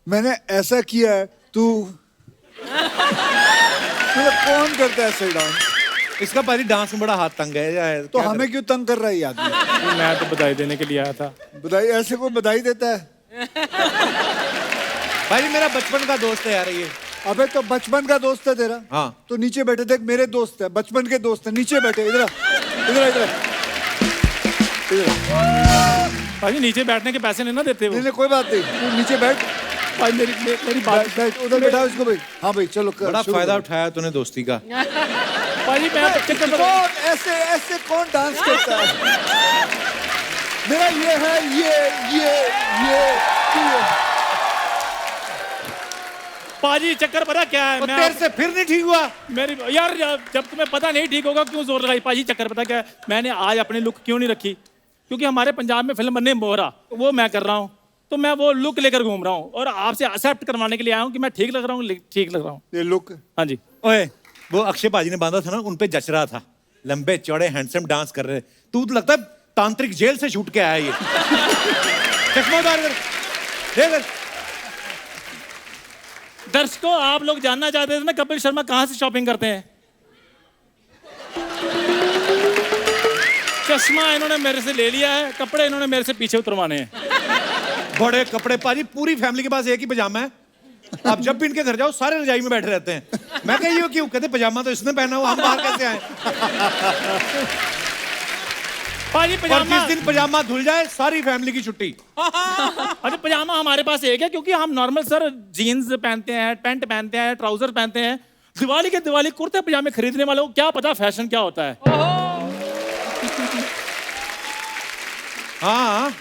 मैंने ऐसा किया है, तू मतलब कौन करता है ऐसे डांस? इसका पाजी डांस में बड़ा हाथ तंग है। तो हमें क्यों तंग कर रहा है ये आदमी? मैं तो बधाई देने के लिए आया था। बधाई? ऐसे कोई बधाई देता है? भाई मेरा बचपन का दोस्त है यार ये। अबे तो बचपन का दोस्त है तेरा? हाँ। तो नीचे बैठे, देख मेरे दोस्त है, बचपन के दोस्त है, नीचे बैठे, इधर इधर इधर। भाई नीचे बैठने के पैसे नहीं ना देते वो। नहीं कोई बात नहीं, तू नीचे बैठ। भाई मेरी बात बैठ उधर बैठा इसको भाई। हाँ भाई चलो बड़ा फायदा उठाया तूने दोस्ती का। भाई मैं कौन ऐसे ऐसे कौन डांस करता है? मेरा ये है, ये पाजी चक्कर पता क्या है? मैं तेरे से फिर नहीं ठीक हुआ? मेरी यार जब तुम्हें पता नहीं ठीक होगा क्यों जोर लगाई? पाजी चक्कर पता क्या है? मैंने आज अपनी लुक क्यों नहीं रखी? क्योंकि हमारे पंजाब में फिल्म बनने मोहरा, वो मैं कर रहा हूँ, तो मैं वो लुक लेकर घूम रहा हूँ और आपसे एक्सेप्ट करवाने के लिए आया हूँ कि मैं ठीक लग रहा हूँ, ठीक लग रहा हूँ। ये लुक। हाँ जी। ओए वो अक्षय पाजी ने बांधा था ना, उन पे जच रहा था, लंबे चौड़े हैंडसम डांस कर रहे। तू तो लगता है तांत्रिक जेल से छूट के आया ये। चश्मा उतार कर देख। दर्शकों आप लोग जानना चाहते थे ना कपिल शर्मा कहाँ से शॉपिंग करते हैं? चश्मा इन्होंने मेरे से ले लिया है, कपड़े इन्होंने मेरे से पीछे उतरवाने हैं। बड़े कपड़े पाजी, पूरी फैमिली के पास एक ही पजामा है। आप जब भी इनके घर जाओ सारे रजाई में बैठे रहते हैं। मैं कही क्यों? कहते पजामा तो इसने पहना हुआ, हम बाहर कैसे आए? पाजी और पजामा, जिस दिन पजामा धुल जाए सारी फैमिली की छुट्टी। अरे पजामा हमारे पास एक है क्योंकि हम नॉर्मल सर जीन्स पहनते हैं, पैंट पहनते हैं, ट्राउजर पहनते हैं। दिवाली के दिवाली कुर्ते पजामे खरीदने वालों को क्या पता फैशन क्या होता है। हाँ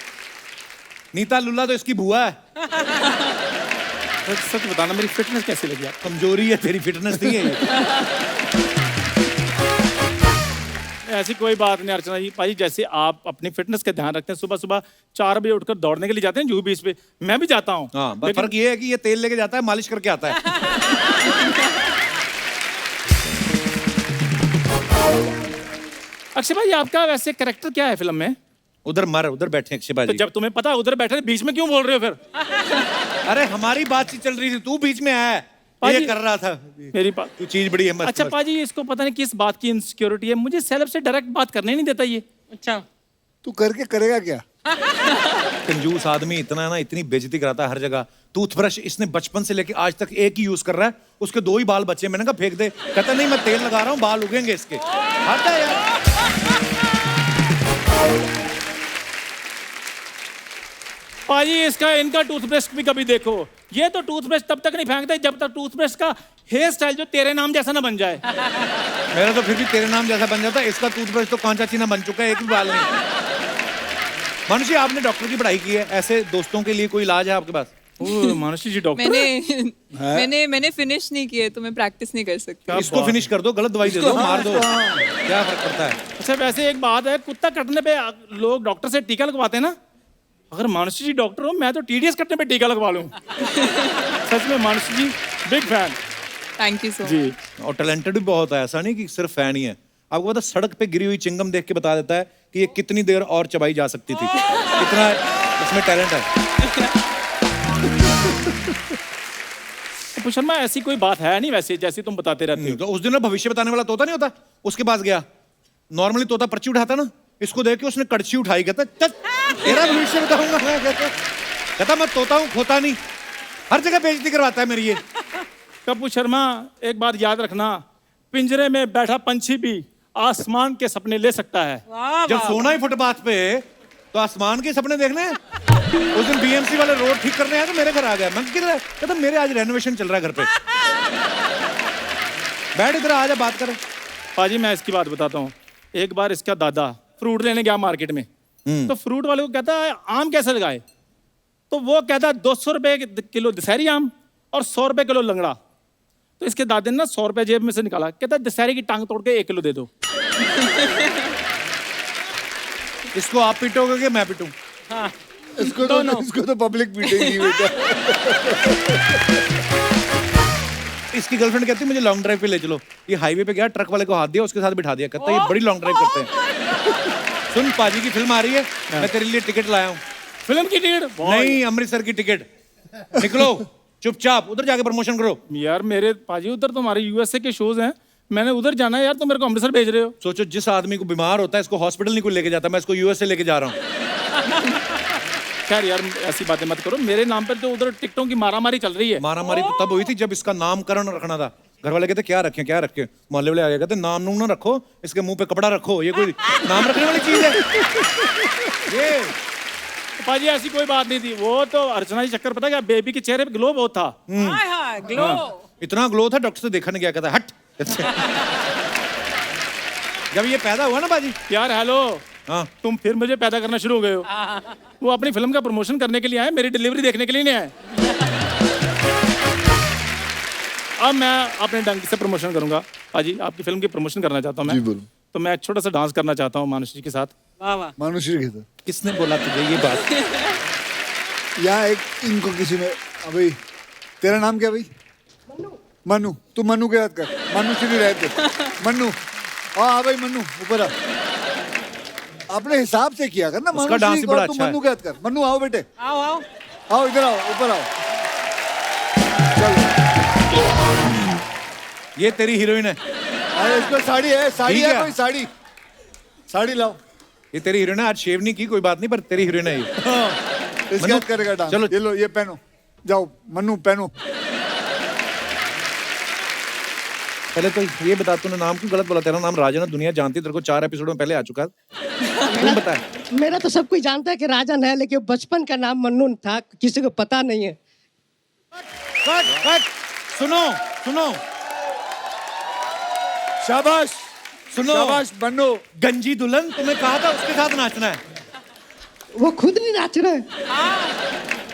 नीता लुल्ला तो इसकी बुआ है। सच बताना मेरी फिटनेस कैसी लगी आपको? कमजोरी है तेरी, फिटनेस नहीं है ये। ऐसी कोई बात नहीं अर्चना जी। भाई जैसे आप अपनी फिटनेस का ध्यान रखते हैं, सुबह सुबह 4 बजे उठकर दौड़ने के लिए जाते हैं जुहू बीच पे, मैं भी जाता हूँ। हाँ बस फर्क ये है कि ये तेल लेके जाता है, मालिश करके आता है। अक्षय भाई आपका वैसे कैरेक्टर क्या है फिल्म में? उधर मर, उधर बैठे अक्षय तो भाजी। जब तुम्हें पता है उधर बैठे बीच में क्यों बोल रहे हो फिर? अरे हमारी बातचीत चल रही थी, तू बीच में आया, ये पाजी, कर रहा था। मेरी बात तू चीज बड़ी है मस्त। अच्छा पाजी इसको पता नहीं किस बात की इनसिक्योरिटी है, मुझे सेलेब से डायरेक्ट बात करने नहीं देता ये। अच्छा तू करके करेगा क्या? कंजूस आदमी इतना है ना, इतनी बेइज्जती कराता है हर जगह। टूथब्रश इसने बचपन से लेके आज तक एक ही यूज कर रहा है, उसके 2 ही बाल बचे। मैंने कहा फेंक दे, कहता नहीं मैं तेल लगा रहा हूँ, बाल उगेंगे इसके। आता है यार। पाजी इसका इनका टूथब्रश भी कभी देखो। ये तो टूथब्रश तब तक नहीं फेंकते जब तक टूथब्रश का हेयर स्टाइल जो तेरे नाम जैसा ना बन जाए। मेरा तो फिर भी तेरे नाम जैसा बन जाता है, इसका टूथब्रश तो कांचा चीना बन चुका है, एक भी बाल नहीं। मनुष्य आपने डॉक्टर की पढ़ाई की है, ऐसे दोस्तों के लिए कोई इलाज है आपके पास? मानसी जी डॉक्टर मैंने फिनिश नहीं किए तो मैं प्रैक्टिस नहीं कर सकती। इसको फिनिश कर दो, गलत दवाई दे दो, मार दो, क्या फर्क पड़ता है? अच्छा वैसे एक बात है, कुत्ता कटने पे लोग डॉक्टर से टीका लगवाते हैं ना। अगर मानसी जी डॉक्टर हो, मैं तो टीडीएस कटने पे टीका लगवा लूं। सच में Mansi ji big fan. Thank you so much. जी और टैलेंटेड भी बहुत है, ऐसा नहीं कि सिर्फ फैन ही है। आपको पता सड़क पे गिरी हुई चिंगम देख के बता देता है कि ये कितनी देर और चबाई जा सकती थी, इतना इसमें टैलेंट है। तो शर्मा ऐसी कोई बात है नहीं वैसे, जैसे तुम बताते रहते हो। तो उस दिन ना भविष्य बताने वाला तोता नहीं होता, उसके पास गया। नॉर्मली तोता पर्ची उठाता ना, इसको देख के उसने कड़छी उठाई, कहता चल तेरा भविष्य बताऊंगा। कहता मैं तोता हूँ, खोता नहीं, हर जगह बेइज्जती करवाता है मेरी ये। कपूर शर्मा एक बात याद रखना, पिंजरे में बैठा पंछी भी आसमान के सपने ले सकता है। जब सोना ही फुटपाथ पे तो आसमान के सपने देखने हैं। उस दिन बीएमसी वाले रोड ठीक करने आए तो मेरे घर आ गया। मैं किधर है? कहता मेरे आज रेनोवेशन चल रहा है घर पे। बैठ इधर आ जा, बात कर। पाजी मैं इसकी बात बताता हूँ। एक बार इसका दादा फ्रूट लेने गया मार्केट में, तो फ्रूट वाले को कहता है आम कैसे लगाए, तो वो कहता है 200 रुपए किलो दशहरी आम और 100 रुपए किलो लंगड़ा। तो इसके दादे ने ना 100 रुपए जेब में से निकाला, कहता है दशहरी की टांग तोड़ के 1 किलो दे दो। इसको आप पीटोगे कि मैं पीटूं? हाँ इसको तो पब्लिक पीटेगी बेटा। इसकी गर्लफ्रेंड कहती है मुझे लॉन्ग ड्राइव पे ले चलो। ये हाईवे पे गया, ट्रक वाले को हाथ दिया, उसके साथ बिठा दिया, कहता है ये बड़ी लॉन्ग ड्राइव करते हैं। सुन, पाजी की फिल्म आ रही है, मैं तेरे लिए टिकट लाया हूँ। फिल्म की टिकट? नहीं, अमृतसर की टिकट। निकलो चुपचाप, उधर जाके प्रमोशन करो। यार मेरे पाजी उधर तो हमारे यूएसए के शोज हैं, मैंने उधर जाना है यार, तो मेरे को अमृतसर भेज रहे हो। सोचो, जिस आदमी को बीमार होता है इसको हॉस्पिटल नहीं कोई लेके जाता, मैं इसको यूएसए लेके जा रहा हूँ। खैर यार ऐसी बातें मत करो, मेरे नाम पर तो उधर टिकटों की मारामारी चल रही है। मारामारी तो तब हुई थी जब इसका नामकरण रखना था। घर वाले कहते क्या रखें क्या रखें, मोहल्ले वाले आ गए कहते नाम नूम ना रखो, इसके मुंह पे कपड़ा रखो। ये कोई नाम रखने वाली चीज है ये? पाजी ऐसी कोई बात नहीं थी, वो तो अर्चना जी चक्कर, पता क्या, बेबी के चेहरे पे ग्लो बहुत था। ग्लो। इतना ग्लो था, डॉक्टर से देखा नहीं गया, कहता हट। जब ये पैदा हुआ ना बाजी, यार हेलो, हाँ तुम फिर मुझे पैदा करना शुरू हो गए हो। वो अपनी फिल्म का प्रमोशन करने के लिए आए, मेरी डिलीवरी देखने के लिए नहीं आए। अब मैं अपने ढंग से प्रमोशन करूंगा। पाजी आपकी फिल्म की प्रमोशन करना चाहता हूँ मैं। जी बोलो। तो मैं एक छोटा सा डांस करना चाहता हूँ मानुषी के साथ। वाह वाह। मानुषी के साथ? किसने बोला तुझे ये बात? यहाँ एक इनको किसी ने, अभी तेरा नाम क्या भाई? मनु। तू मनु के याद कर, मानुषी नहीं रहते। मनु, हाँ भाई मनु, ऊपर आ। अपने हिसाब से किया कर ना, उसका डांस भी बड़ा अच्छा है। मनु के याद कर। मनु आओ बेटे, आओ आओ। आओ इधर आओ, ऊपर आओ। चलो, ये तेरी हीरोइन है? अरे इसको साड़ी है, साड़ी ठीक है है। कोई साड़ी, साड़ी लाओ। ये तेरी हीरोइन है। आज शेव नहीं की, कोई बात नहीं, पर तेरी हीरोइन है ये। इसके याद करेगा डांस। चलो। ये लो, ये पहनो, जाओ मनु पहनो। पहले तो ये बता, तूने नाम क्यों गलत बोला? तेरा नाम राजन है, दुनिया जानती है तेरे को, 4 एपिसोड में पहले आ चुका है। क्यों बताया? मेरा तो सब कोई जानता है कि राजन है, लेकिन बचपन का नाम मन्नू था, किसी को पता नहीं है। कट कट, सुनो सुनो, शाबाश सुनो, शाबाश मनु। गंजी दुल्हन, तुम्हें कहा था उसके साथ नाचना है। वो खुद नहीं नाच रहे।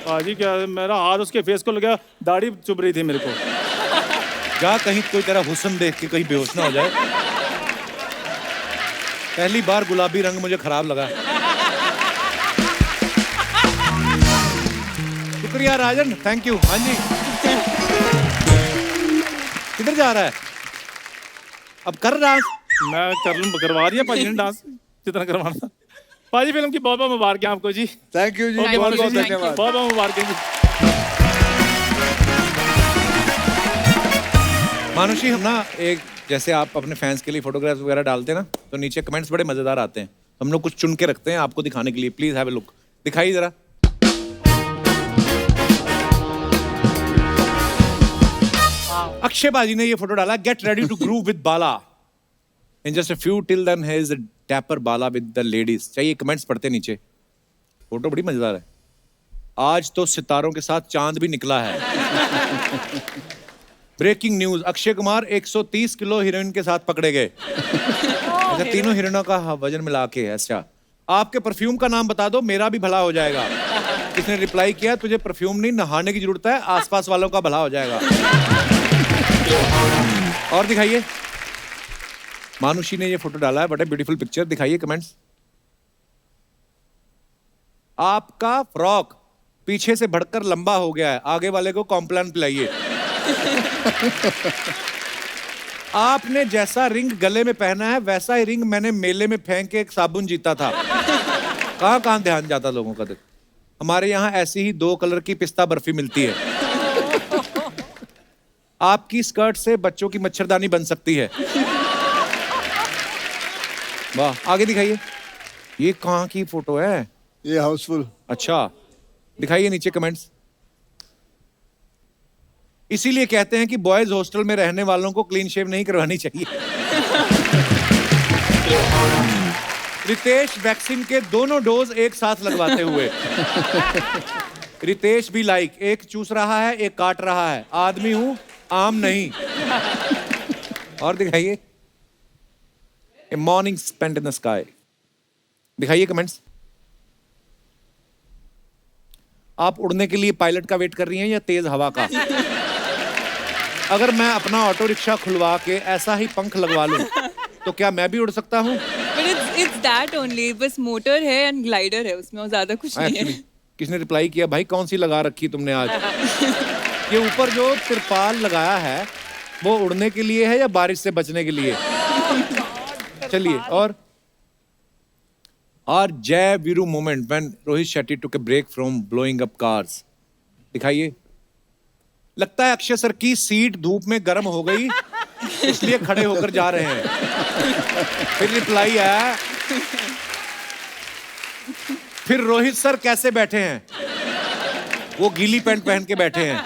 पाजी क्या, मेरा हाथ उसके फेस को लगा, दाढ़ी चुभ रही थी मेरे को। जा कहीं कोई तेरा हुस्न देख के कहीं बेहोश ना हो जाए। पहली बार गुलाबी रंग मुझे खराब लगा। शुक्रिया राजन, थैंक यू। हाँ जी, किधर जा रहा है? अब कर डांस। मैं कर लूँ, करवा दिया पाजी ने डांस जितना करवाना था। पाजी फिल्म की बहुत बहुत मुबारक आपको जी। थैंक यू जी, ओके, बहुत बहुत मानुषी जी, धन्यवाद। बहुत बहुत मुबारक जी। मानुषी, हम ना एक, जैसे आप अपने फैंस के लिए फोटोग्राफ्स वगैरह डालते हैं ना, तो नीचे कमेंट्स बड़े मजेदार आते हैं। हम लोग कुछ चुन के रखते हैं आपको दिखाने के लिए। प्लीज हैव अ लुक, दिखाइए जरा। अक्षय बाजी ने ये फोटो डाला, get ready to groove with Bala in just a few till then he is a dapper Bala with the ladies. चाहिए कमेंट्स पढ़ते नीचे। फोटो बड़ी मजेदार है। आज तो सितारों के साथ चांद भी निकला है। Breaking news, Akshay Kumar 130 kilo heroine के साथ पकड़े गए। अच्छा, तीनों हीरोइनों का वजन मिला के। अच्छा, आपके परफ्यूम का नाम बता दो, मेरा भी भला हो जाएगा। किसने रिप्लाई किया, तुझे परफ्यूम नहीं नहाने की जरूरत है, आसपास वालों का भला हो जाएगा। और दिखाइए, मानुषी ने ये फोटो डाला है, बड़ा ब्यूटीफुल पिक्चर। दिखाइए कमेंट्स। आपका फ्रॉक पीछे से बढ़कर लंबा हो गया है, आगे वाले को कॉम्प्लान पिलाइए। आपने जैसा रिंग गले में पहना है वैसा ही रिंग मैंने मेले में फेंक के एक साबुन जीता था। कहाँ कहाँ ध्यान जाता लोगों का। देख, हमारे यहाँ ऐसी ही 2 कलर की पिस्ता बर्फी मिलती है। आपकी स्कर्ट से बच्चों की मच्छरदानी बन सकती है। वाह, आगे दिखाइए। ये कहाँ की फोटो है? ये हाउसफुल। अच्छा, दिखाइए नीचे कमेंट्स। इसीलिए कहते हैं कि बॉयज हॉस्टल में रहने वालों को क्लीन शेव नहीं करवानी चाहिए। रितेश वैक्सीन के दोनों डोज एक साथ लगवाते हुए। रितेश भी लाइक, एक चूस रहा है एक काट रहा है, आदमी हूं आम नहीं। और दिखाइए, a morning spent in the sky. दिखाइए कमेंट्स। आप उड़ने के लिए पायलट का वेट कर रही हैं या तेज हवा का? अगर मैं अपना ऑटो रिक्शा खुलवा के ऐसा ही पंख लगवा लूं तो क्या मैं भी उड़ सकता हूं? बट इट्स दैट ओनली, बस मोटर है एंड ग्लाइडर है उसमें, और ज्यादा कुछ नहीं एक्चुअली है। किसने रिप्लाई किया, भाई कौन सी लगा रखी तुमने आज? ये ऊपर जो तिरपाल लगाया है वो उड़ने के लिए है या बारिश से बचने के लिए? चलिए। और Jai Veeru moment when Rohit Shetty took a break from blowing up cars. दिखाइए। लगता है अक्षय सर की सीट धूप में गर्म हो गई इसलिए खड़े होकर जा रहे हैं। फिर रिप्लाई आया, फिर रोहित सर कैसे बैठे हैं? वो गीली पैंट पहन के बैठे हैं।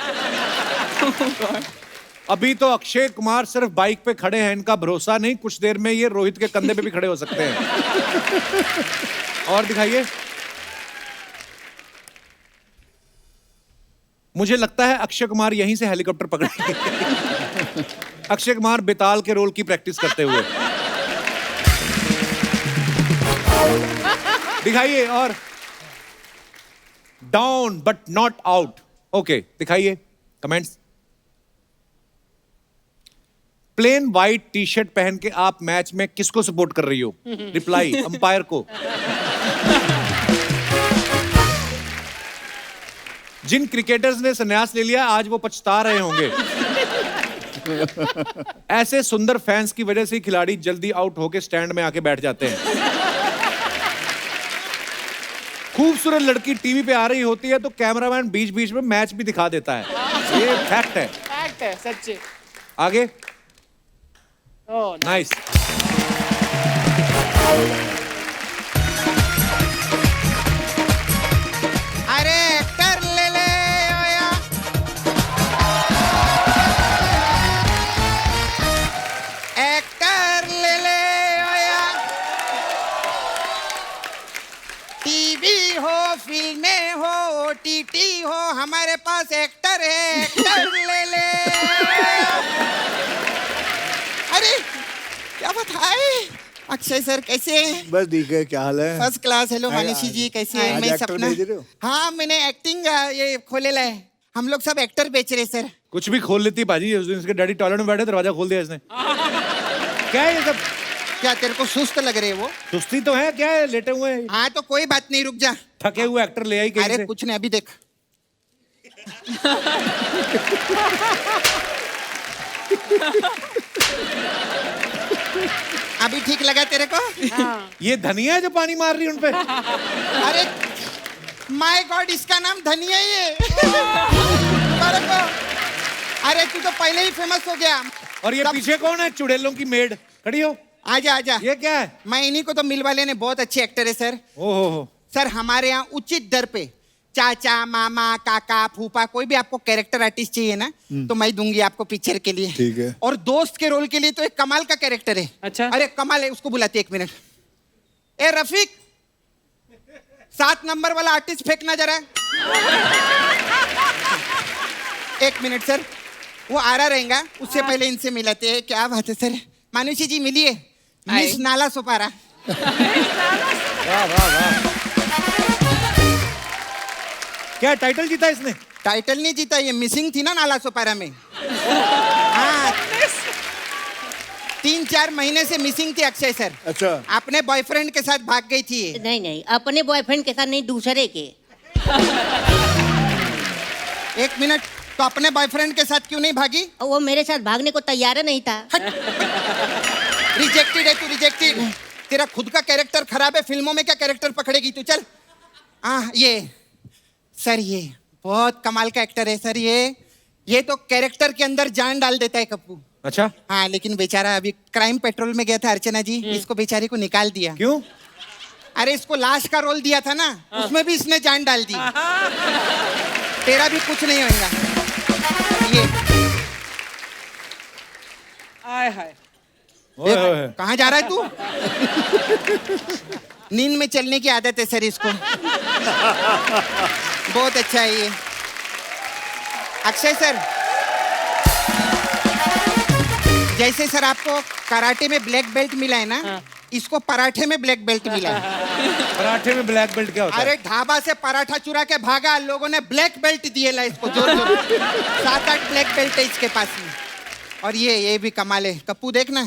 अभी तो अक्षय कुमार सिर्फ बाइक पे खड़े हैं, इनका भरोसा नहीं, कुछ देर में ये रोहित के कंधे पे भी खड़े हो सकते हैं। और दिखाइए। मुझे लगता है अक्षय कुमार यहीं से हेलीकॉप्टर पकड़ेंगे। अक्षय कुमार बेताल के रोल की प्रैक्टिस करते हुए। दिखाइए। और down but not out. Okay, दिखाइए comments. Plain white T shirt पहन के आप मैच में किसको सपोर्ट कर रही हो? रिप्लाई, अंपायर को। जिन क्रिकेटर्स ने संन्यास ले लिया आज वो पछता रहे होंगे। ऐसे सुंदर फैंस की वजह से खिलाड़ी जल्दी आउट होके स्टैंड में आके बैठ जाते हैं। खूबसूरत लड़की टीवी पे आ रही होती है तो कैमरामैन बीच बीच में मैच भी दिखा देता है। ये फैक्ट है। फैक्ट है, सच्चे। आगे। ओह, नाइस। अरे एक्टर ले ले ओया। एक्टर ले ले ओया। टीवी हो, फिल्में हो, ओटीटी हो, हमारे पास एक्टर है, एक्टर ले ले। अरे क्या बात है अक्षय सर, कैसे हैं? बस ठीक है, क्या हाल है? First class. हेलो मानुषी जी, कैसे हैं? आज मैं एक्टर सपना। भेज रहे हो? हाँ, मैंने एक्टिंग ये खोलेला है। हम लोग सब एक्टर बेच रहे सर। कुछ भी खोल लेती बाजी। उस दिन इसके डैडी टॉयलेट में बैठे, दरवाजा खोल दिया इसने। क्या है ये सब? क्या तेरे को सुस्त लग रहे हैं वो? सुस्ती तो है, क्या है, लेटे हुए हैं। हाँ तो कोई बात नहीं, रुक जा। थके हुए एक्टर ले आई कहीं अरे से। कुछ नहीं, अभी देख। अभी ठीक लगा तेरे को? ये धनिया है जो पानी मार रही है उन पे। अरे माय गॉड, इसका नाम धनिया ही है। तेरे को? अरे तू तो पहले ही फेमस हो गया। और ये पीछे कौन है? चुड़ैलों की मेड खड़ी हो। आजा आजा। ये क्या है? मैं इन्हीं को तो मिलवा लेने, बहुत अच्छे एक्टर है सर। ओहो। सर हमारे यहाँ उचित दर पे चाचा, मामा, काका, फूफा, कोई भी आपको कैरेक्टर आर्टिस्ट चाहिए ना तो मैं दूंगी आपको पिक्चर के लिए। ठीक है। और दोस्त के रोल के लिए तो एक कमाल का कैरेक्टर है। अच्छा। अरे कमाल है, उसको बुलाते 1 मिनट। ए रफीक, 7 नंबर वाला आर्टिस्ट फेंकना जरा। 1 मिनट सर, वो आ रहा रहेगा, उससे पहले इनसे मिलाते हैं। क्या बात है सर। मानुषी जी मिलिए, मिस नाला सुपारा। वाह वाह वाह। क्या टाइटल जीता इसने? टाइटल नहीं जीता, ये मिसिंग थी ना नाला सुपारा में। हाँ, 3-4 महीने से मिसिंग थी अक्षय सर। अच्छा। अपने बॉयफ्रेंड के साथ भाग गई थी ये। नहीं नहीं, अपने बॉयफ्रेंड के साथ नहीं, दूसरे के। 1 मिनट, तो अपने बॉयफ्रेंड के साथ क्यों नहीं भागी? वो मेरे साथ भागने को तैयार नहीं था। रिजेक्टेड है तू, रिजेक्टेड। तेरा खुद का कैरेक्टर खराब है, फिल्मों में क्या कैरेक्टर पकड़ेगी तू? चल। ये सर, ये बहुत कमाल का एक्टर है सर। ये तो कैरेक्टर के अंदर जान डाल देता है कप्पू। अच्छा। हाँ, लेकिन बेचारा अभी क्राइम पेट्रोल में गया था अर्चना जी, इसको बेचारे को निकाल दिया। क्यों? अरे इसको लाश का रोल दिया था ना, उसमें भी इसने जान डाल दी। तेरा भी कुछ नहीं होगा। ये आय हाय। कहाँ जा रहा है तू? नींद में चलने की आदत है सर इसको। बहुत अच्छा है ये। अक्षय सर, जैसे सर आपको कराटे में ब्लैक बेल्ट मिला है ना, इसको पराठे में ब्लैक बेल्ट मिला है। पराठे में ब्लैक बेल्ट क्या होता है? अरे ढाबा से पराठा चुरा के भागा, लोगों ने ब्लैक बेल्ट दिए ला इसको, जोर जोर 7-8 ब्लैक बेल्ट है इसके पास में। और ये भी कमाल है, कप्पू देखना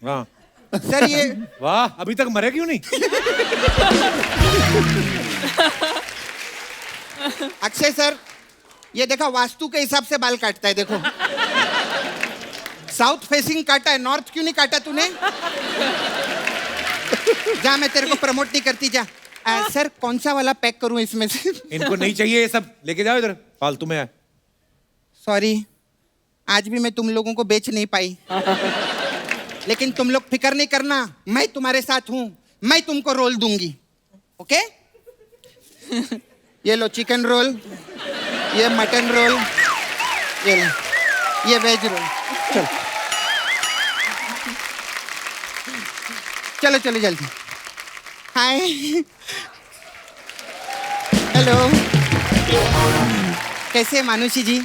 हाँ सर ये। वाह, अभी तक मरे क्यों नहीं? अक्षय सर, ये देखा वास्तु के हिसाब से बाल काटता है, देखो साउथ फेसिंग काटा है, नॉर्थ क्यों नहीं काटा तूने? जा, मैं तेरे को प्रमोट नहीं करती, जा। सर कौन सा वाला पैक करूं इसमें से? इनको नहीं चाहिए ये सब, लेके जाओ इधर, फालतू में है। सॉरी, आज भी मैं तुम लोगों को बेच नहीं पाई, लेकिन तुम लोग फिक्र नहीं करना, मैं तुम्हारे साथ हूं, मैं तुमको रोल दूंगी, ओके? ये लो चिकन रोल, ये मटन रोल, ये लो, ये वेज रोल। चलो चलो चलो जल्दी। हाय, हेलो, कैसे हैं मानुषी जी?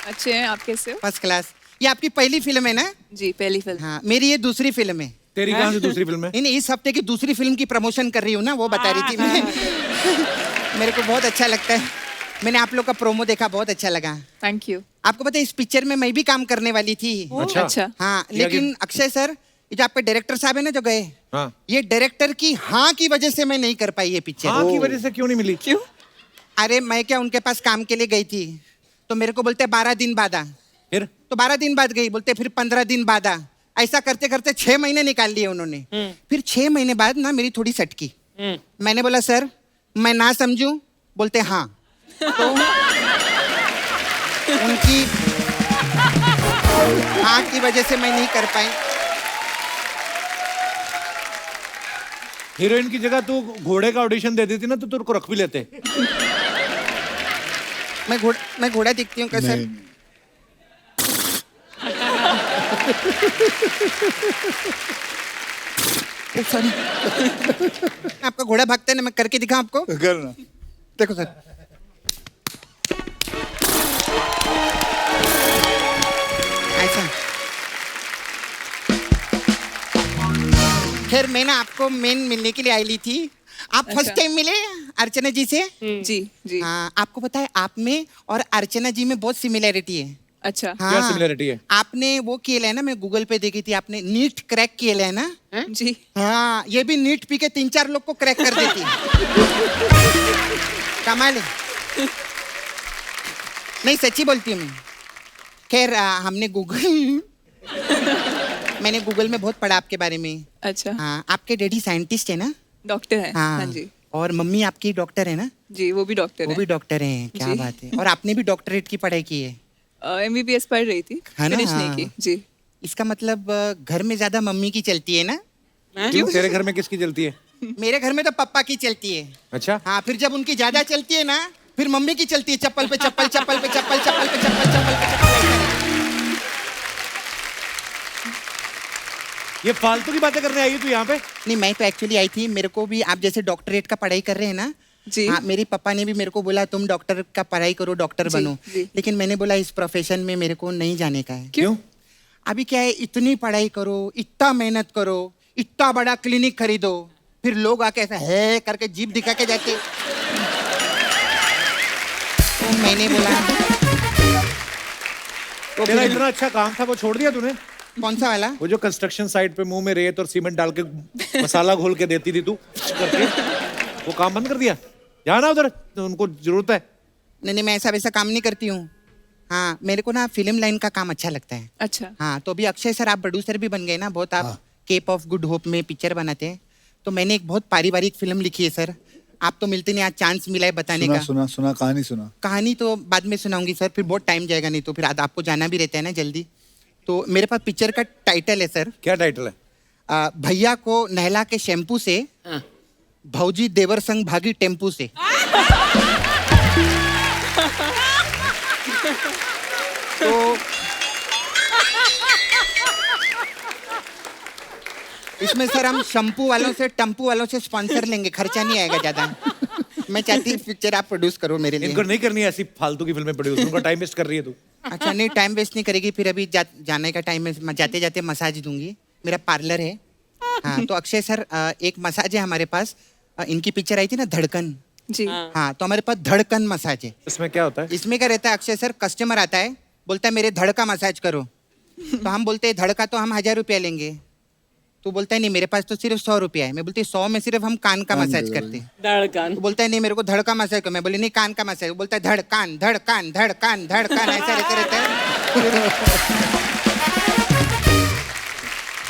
अच्छे हैं, आप कैसे हो? First class. ये आपकी पहली फिल्म है ना? जी, पहली फिल्म। हाँ, मेरी ये दूसरी फिल्म है। तेरी कहाँ से दूसरी फिल्म है? नहीं, इस हफ्ते की दूसरी फिल्म की प्रमोशन कर रही हूँ ना, वो बता रही थी मैं। मेरे को बहुत अच्छा लगता है, मैंने आप लोग का प्रोमो देखा, बहुत अच्छा लगा। Thank you. आपको पता है इस पिक्चर में मैं भी काम करने वाली थी। अच्छा। अच्छा। हाँ, किया लेकिन अक्षय सर, ये जो आपके डायरेक्टर साहब है ना जो गए, हाँ। ये डायरेक्टर की हाँ की वजह से मैं नहीं कर पाई ये पिक्चर। हाँ की वजह से क्यों नहीं मिली? क्यों? अरे मैं क्या उनके पास काम के लिए गई थी, तो मेरे को बोलते 12 दिन बाद आ, फिर तो 12 दिन बाद गई, बोलते फिर 15 दिन बाद आ, ऐसा करते करते 6 महीने निकाल लिए उन्होंने। फिर 6 महीने बाद ना मेरी थोड़ी सटकी, मैंने बोला सर मैं ना समझूं, बोलते हाँ, तो उनकी हाँ की वजह से मैं नहीं कर पाई। हीरोइन की जगह तू घोड़े का ऑडिशन दे देती ना तो तेरे को रख भी लेते। मैं घोड़ा दिखती हूँ क्या सर? सॉरी, आपका घोड़ा भागता है ना, मैं करके दिखाऊं आपको? करना। देखो सर, ऐसा। खैर मैं ना आपको मेन मिलने के लिए आई ली थी। आप फर्स्ट टाइम मिले अर्चना जी से? जी जी। हाँ, आपको पता है आप में और अर्चना जी में बहुत सिमिलैरिटी है। अच्छा। क्या सिमिलैरिटी है? आपने वो किया है ना, मैं गूगल पे देखी थी, आपने नीट क्रैक किया है ना? जी। हाँ, ये भी नीट पी के 3-4 लोग को क्रैक कर देती है। कमाल है। नहीं सच्ची बोलती हूँ मैं। खैर हमने मैंने गूगल में बहुत पढ़ा आपके बारे में। अच्छा। हाँ, आपके डैडी साइंटिस्ट है ना? डॉक्टर है। हाँ, हाँ जी। और मम्मी आपकी डॉक्टर है ना? जी, वो भी डॉक्टर वो है। भी डॉक्टर हैं, क्या जी। बात है। और आपने भी डॉक्टरेट की पढ़ाई की है? MBBS पढ़ रही थी, है ना? फिनिश नहीं हाँ। की। जी। इसका मतलब घर में ज्यादा मम्मी की चलती है ना? क्यों, तेरे घर में किसकी चलती है? मेरे घर में तो पापा की चलती है। अच्छा। हाँ, फिर जब उनकी ज्यादा चलती है ना, फिर मम्मी की चलती है, चप्पल पे चप्पल, चप्पल पे चप्पल, चप्पल पे चप्पल, चप्पल पे चप्पल। ये फालतू की बातें करने आई है तू यहाँ पे? नहीं, मैं तो एक्चुअली आई थी, मेरे को भी आप जैसे डॉक्टरेट का पढ़ाई कर रहे हैं ना? जी। हाँ, मेरे पापा ने भी मेरे को बोला तुम डॉक्टर का पढ़ाई करो, डॉक्टर जी, बनो। जी। लेकिन मैंने बोला इस प्रोफेशन में मेरे को नहीं जाने का है। क्यों? अभी क्या है, इतनी पढ़ाई करो, इतना मेहनत करो, इतना बड़ा क्लिनिक खरीदो, फिर लोग आके ऐसा है करके जीभ दिखा के जाते। तो मैंने बोला तो तेरा फिर- इतना अच्छा काम था वो छोड़ दिया तूने? कौन सा वाला? वो जो कंस्ट्रक्शन साइट पे मुंह में रेत और सीमेंट डाल के मसाला घोल के देती थी तू करके, वो काम बंद कर दिया? जाना उधर, तो उनको जरूरत है। नहीं, मैं ऐसा वैसा काम नहीं करती हूँ। हाँ, मेरे को ना फिल्म लाइन का काम अच्छा लगता है। अच्छा। हाँ, तो अभी अक्षय सर आप प्रोड्यूसर भी बन गए ना, बहुत आप केप ऑफ गुड होप में पिक्चर बनाते हैं, तो मैंने एक बहुत पारिवारिक फिल्म लिखी है सर। आप तो मिलते नहीं, आज चांस मिला है बताने सुना का। सुना सुना, कहानी सुना। कहानी तो बाद में सुनाऊंगी सर, फिर बहुत टाइम जाएगा, नहीं तो फिर आज आपको जाना भी रहता है ना जल्दी। तो मेरे पास पिक्चर का टाइटल है सर, क्या टाइटल है? भैया को नहला के शैम्पू से, भौजी देवर संग भागी टेम्पू से। तो इसमें सर हम शैम्पू वालों से, टम्पू वालों से स्पॉन्सर लेंगे, खर्चा नहीं आएगा ज्यादा। मैं चाहती हूँ पिक्चर आप प्रोड्यूस करो मेरे लिए। इनको नहीं करनी है ऐसी फालतू की फिल्में प्रोड्यूस, उनका टाइम वेस्ट कर रही है तू। अच्छा नहीं टाइम वेस्ट नहीं करेगी फिर अभी जाने का टाइम है जाते जाते मसाज दूंगी मेरा पार्लर है हाँ तो अक्षय सर एक मसाज है हमारे पास इनकी पिक्चर आई थी ना धड़कन जी हाँ तो हमारे पास धड़कन मसाज है इसमें क्या होता है? इसमें क्या रहता है अक्षय सर कस्टमर आता है बोलता है मेरे धड़ का मसाज करो तो हम बोलते हैं धड़ का तो हम 1000 रुपया लेंगे तो बोलता है नहीं मेरे पास तो सिर्फ 100 रुपया है मैं बोलती 100 में सिर्फ हम कान का मसाज करते हैं धड़कन तो बोलता है नहीं मेरे को धड़ का मसाज करो मैं बोली नहीं कान का मसाज बोलता है धड़ कान धड़ कान धड़ कान धड़ कान ऐसा रहता है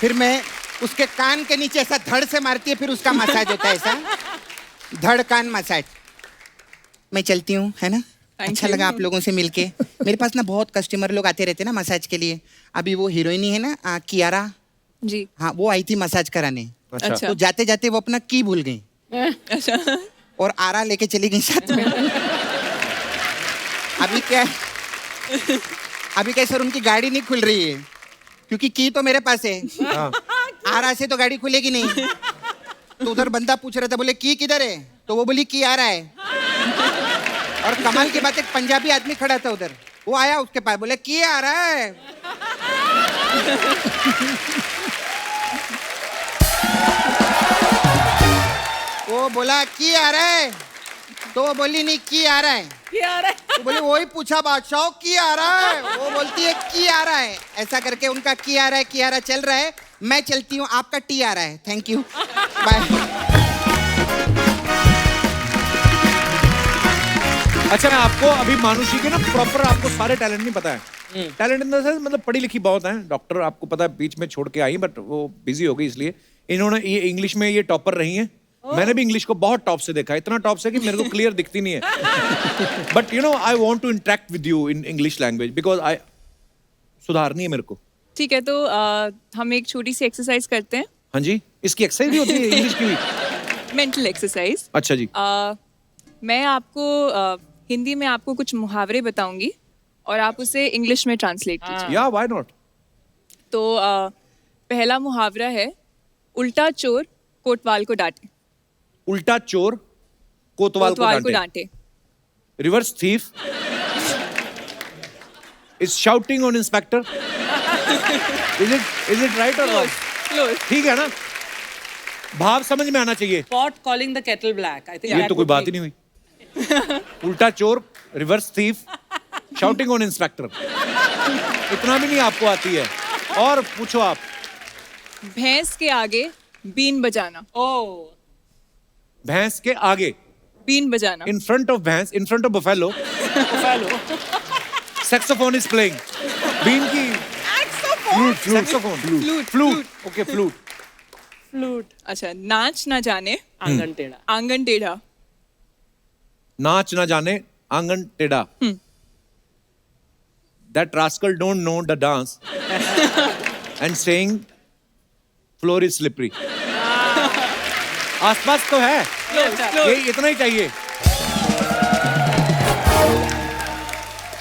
फिर मैं उसके कान के नीचे ऐसा धड़ से मारती है फिर उसका मसाज होता है ऐसा धड़ कान मसाज मैं चलती हूँ है ना अच्छा you. लगा आप लोगों से मिलके मेरे पास ना बहुत कस्टमर लोग आते रहते हैं ना मसाज के लिए अभी वो हीरोइनी है ना कियारा जी हाँ वो आई थी मसाज कराने अच्छा तो जाते जाते वो अपना की भूल गई अच्छा और आरा लेके चली गई साथ में अभी क्या सर उनकी गाड़ी नहीं खुल रही है क्योंकि की तो मेरे पास है आरा से तो गाड़ी खुलेगी नहीं तो उधर बंदा पूछ रहा था बोले की किधर है तो वो बोली की आ रहा है और कमाल की बात एक पंजाबी आदमी खड़ा था उधर वो आया उसके पास बोले की आ रहा है वो बोला की आ रहा है तो वो बोली नहीं की आ रहा है तो बोले वही पूछा बादशाह की आ रहा है वो बोलती है की आ रहा है ऐसा करके उनका की आ रहा है की आ रहा है चल रहा है मैं चलती हूँ आपका टी आ रहा है थैंक यू बाय अच्छा मैं आपको अभी मानुषी के ना प्रॉपर आपको सारे टैलेंट नहीं पता है टैलेंट इन द सेंस मतलब पढ़ी लिखी बहुत है डॉक्टर आपको पता है बीच में छोड़ के आई बट वो बिजी हो गई इसलिए इन्होंने ये इंग्लिश में ये टॉपर रही हैं मैंने भी इंग्लिश को बहुत टॉप से देखा है इतना टॉप से कि मेरे को क्लियर दिखती नहीं है but you know I want to interact with you in English language because I सुधारनी है मेरे को ठीक है तो हम एक छोटी सी एक्सरसाइज करते हैं हाँ जी इसकी एक्सरसाइज भी होती है इंग्लिश की भी मेंटल एक्सरसाइज अच्छा जी मैं आपको हिंदी में आपको कुछ मुहावरे बताऊंगी और आप उसे इंग्लिश में ट्रांसलेट कीजिए या व्हाई नॉट तो पहला मुहावरा है उल्टा चोर कोतवाल को डांटे उल्टा चोर कोतवाल को डांटे reverse thief is shouting on inspector is it right और रॉन्ग ठीक है ना भाव समझ में आना चाहिए pot calling the kettle black I think ये तो कोई बात ही नहीं हुई उल्टा चोर reverse thief shouting on inspector इतना भी नहीं आपको आती है और पूछो आप भैंस के आगे बीन बजाना भैंस के आगे बीन बजाना in front of भैंस in front of buffalo saxophone is playing बीन की saxophone flute okay flute flute अच्छा नाच ना जाने आंगन टेढ़ा नाच ना जाने आंगन टेढ़ा that rascal don't know the dance and saying floor is slippery आसपास तो है ये इतना ही चाहिए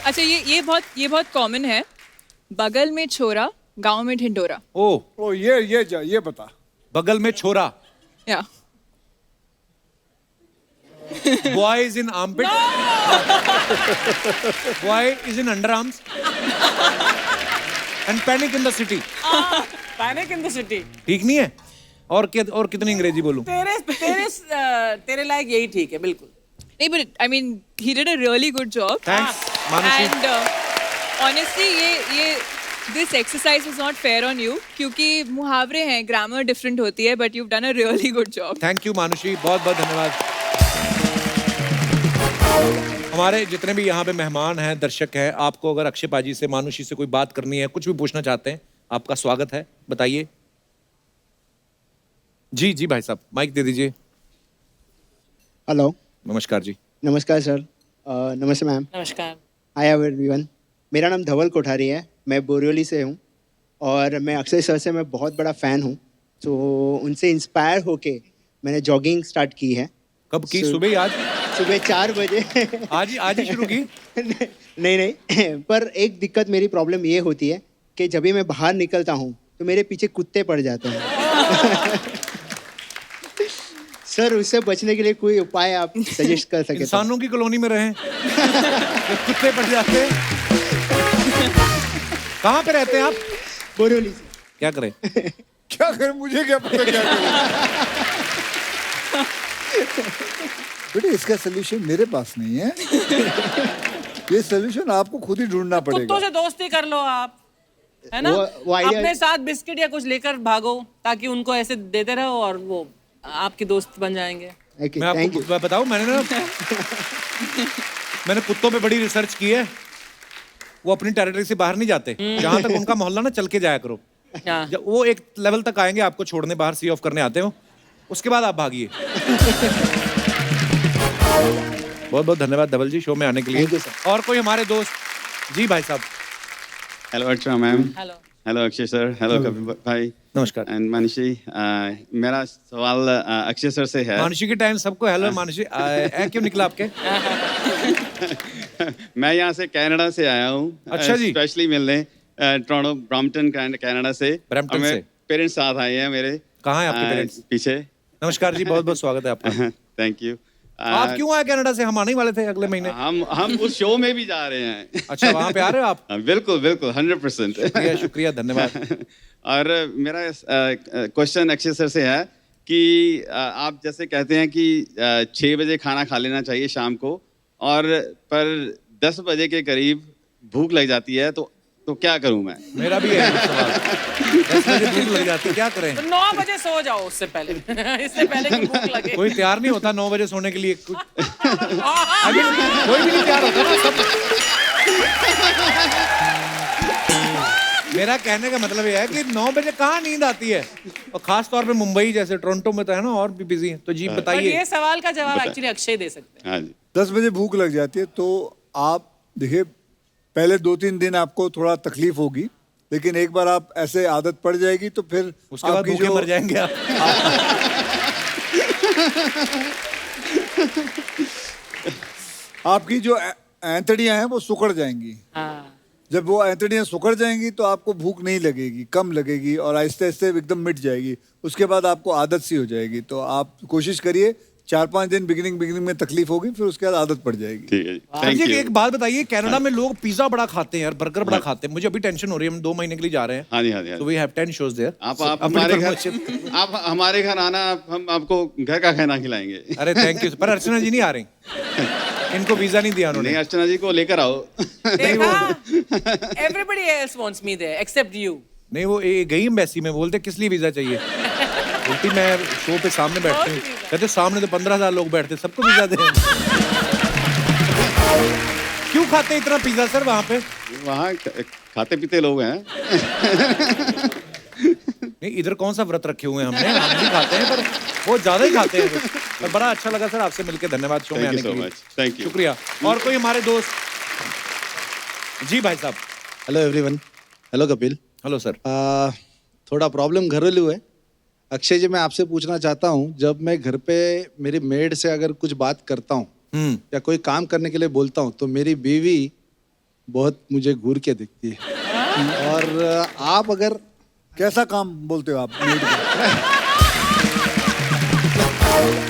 अच्छा ये बहुत कॉमन है बगल में छोरा गांव में ढिंडोरा ओ ये बता बगल में छोरा या boy is in armpit boy is in underarms and panic in the city panic in the city ठीक नहीं है और कितनी अंग्रेजी बोलूं तेरे लायक यही ठीक है बिल्कुल नहीं but I mean he did a really good job thanks Manushi and honestly ये this exercise was not fair on you क्योंकि मुहावरे हैं ग्रामर डिफरेंट होती है but you've done a really good job thank you Manushi बहुत बहुत धन्यवाद हमारे जितने भी यहाँ पे मेहमान हैं दर्शक हैं आपको अगर अक्षय पाजी से मानुषी से कोई बात करनी है कुछ भी पूछना चाहते हैं आपका स्वागत है बताइए जी जी भाई साहब माइक दे दीजिए हेलो नमस्कार जी नमस्कार सर नमस्ते मैम नमस्कार हाय एवरीवन मेरा नाम धवल कोठारी है मैं बोरिवली से हूँ और मैं अक्षय सर से मैं बहुत बड़ा फ़ैन हूँ तो उनसे इंस्पायर होके मैंने जॉगिंग स्टार्ट की है कब की सुबह ही आज सुबह 4 बजे आज ही शुरू की नहीं पर एक दिक्कत मेरी प्रॉब्लम ये होती है कि जब भी मैं बाहर निकलता हूँ तो मेरे पीछे कुत्ते पड़ जाते हैं सर उससे बचने के लिए कोई उपाय आप सजेस्ट कर सके इंसानों की कॉलोनी में रहें कुत्ते पड़ जाते हैं कहाँ पे रहते हैं आप? बोरिवली से। क्या करें? क्या करें, मुझे क्या पता क्या करें। बेटे इसका सोल्यूशन मेरे पास नहीं है। ये सोल्यूशन आपको खुद ही ढूंढना पड़ेगा। कुत्तों से दोस्ती कर लो आप, है ना? वो idea- अपने साथ बिस्किट या कुछ लेकर भागो ताकि उनको ऐसे देते रहो और वो आपके दोस्त बन जाएंगे। Okay, मैं thank you. आपको बताऊं, मैंने कुत्तों पे बड़ी रिसर्च की है। वो अपनी टेरिटरी से बाहर नहीं जाते। जहां तक उनका मोहल्ला ना, चल के जाया करो। हाँ। जब वो एक लेवल तक आएंगे, आपको छोड़ने बाहर सी ऑफ करने आते हो, उसके बाद आप भागिए। बहुत बहुत धन्यवाद धवल जी शो में आने के लिए। Thank you, sir. और कोई हमारे दोस्त? जी भाई साहब। Hello Archana ma'am. Hello. Hello Akshay sir. Hello Kapil भाई। नमस्कार। एंड मानसी, मेरा सवाल अक्षय सर से है। मानसी के टाइम सबको हेलो मानसी क्यों निकला आपके? मैं यहाँ से कनाडा से आया हूँ। अच्छा जी। स्पेशली मिलने टोरंटो ब्रैम्पटन कनाडा से। ब्रैम्पटन से। पेरेंट्स साथ आए हैं मेरे। कहाँ हैं आपके पेरेंट्स? पीछे। नमस्कार जी, बहुत बहुत स्वागत है आपका। Thank you. आप क्यों आए कनाडा से? हम आने ही वाले थे अगले महीने। हम उस शो में भी जा रहे हैं। अच्छा, वहाँ पे आ रहे हो आप? बिल्कुल बिल्कुल 100%। शुक्रिया शुक्रिया, धन्यवाद। और मेरा क्वेश्चन अक्षय सर से है कि आप जैसे कहते हैं कि 6 बजे खाना खा लेना चाहिए शाम को, और पर 10 बजे के करीब भूख लग जाती है, तो क्या करूं मैं? मेरा भी है सवाल। 10 बजे भूख लग जाती है, क्या करें? तो 9 बजे सो जाओ उससे पहले। इससे पहले कि भूख लगे। कोई तैयार नहीं होता 9 बजे सोने के लिए। कोई भी नहीं तैयार होता ना, सब। मेरा कहने का मतलब ये है कि 9 बजे कहाँ नींद आती है, और खास तौर पे मुंबई जैसे टोरंटो में तो है ना, और भी बिजी है। तो जी पर बताइए। ये सवाल का जवाब एक्चुअली अक्षय दे सकते हैं। हाँ जी। 10 बजे भूख लग जाती है तो आप देखिए, पहले 2-3 दिन आपको थोड़ा तकलीफ होगी, लेकिन एक बार आप ऐसे आदत पड़ जाएगी तो फिर उसके बाद भूखे मर जाएंगे आप। आपकी जो एंतड़ियां हैं वो सुकड़ जाएंगी। हाँ। जब वो एंतड़ियां सुकड़ जाएंगी तो आपको भूख नहीं लगेगी, कम लगेगी, और आहिस्ते आहिस्ते एकदम मिट जाएगी। उसके बाद आपको आदत सी हो जाएगी। तो आप कोशिश करिए, 4-5 दिन बिगिनिंग में तकलीफ होगी, फिर उसके बाद आदत पड़ जाएगी। ठीक है जी, थैंक यू। एक बात बताइए, कनाडा में लोग पिज्जा बड़ा खाते हैं यार, बर्गर बड़ा खाते हैं। मुझे अभी टेंशन हो रही है, हम 2 महीने के लिए जा रहे हैं। हाँ जी, हाँ जी। So we have 10 shows there. आप So, हमारे घर आना, हम आपको घर का खाना खिलाएंगे। अरे थैंक यू। पर अर्चना जी नहीं आ रही, इनको वीजा नहीं दिया उन्होंने। नहीं, अर्चना जी को लेकर आओ। Everybody else wants me there except you. नहीं, वो गई एम्बेसी में, बोलते किस लिए वीजा चाहिए? बोलती मैं शो पे सामने बैठती हूँ। कहते सामने तो 15,000 लोग बैठते, सबको वीजा दे। क्यों खाते हैं इतना पिज्जा सर वहाँ पे? वहाँ खाते पीते लोग हैं। नहीं, इधर कौन सा व्रत रखे हुए हैं हमने? हम भी खाते हैं, पर वो ज्यादा ही खाते हैं। पर बड़ा अच्छा लगा सर आपसे मिलकर, धन्यवाद शो में आने के लिए। Thank you. शुक्रिया। और कोई हमारे दोस्त? जी भाई साहब। Hello everyone. Hello Kapil. Hello sir. थोड़ा प्रॉब्लम घरेलू है। अक्षय जी, मैं आपसे पूछना चाहता हूँ, जब मैं घर पे मेरी मेड से अगर कुछ बात करता हूँ या कोई काम करने के लिए बोलता हूँ, तो मेरी बीवी बहुत मुझे घूर के देखती है। और आप अगर कैसा काम बोलते हो आप मेड को?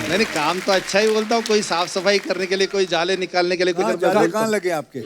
नहीं, काम तो अच्छा ही बोलता हूँ। कोई साफ सफाई करने के लिए, कोई जाले निकालने के लिए, कोई जाले कहाँ लगे आपके?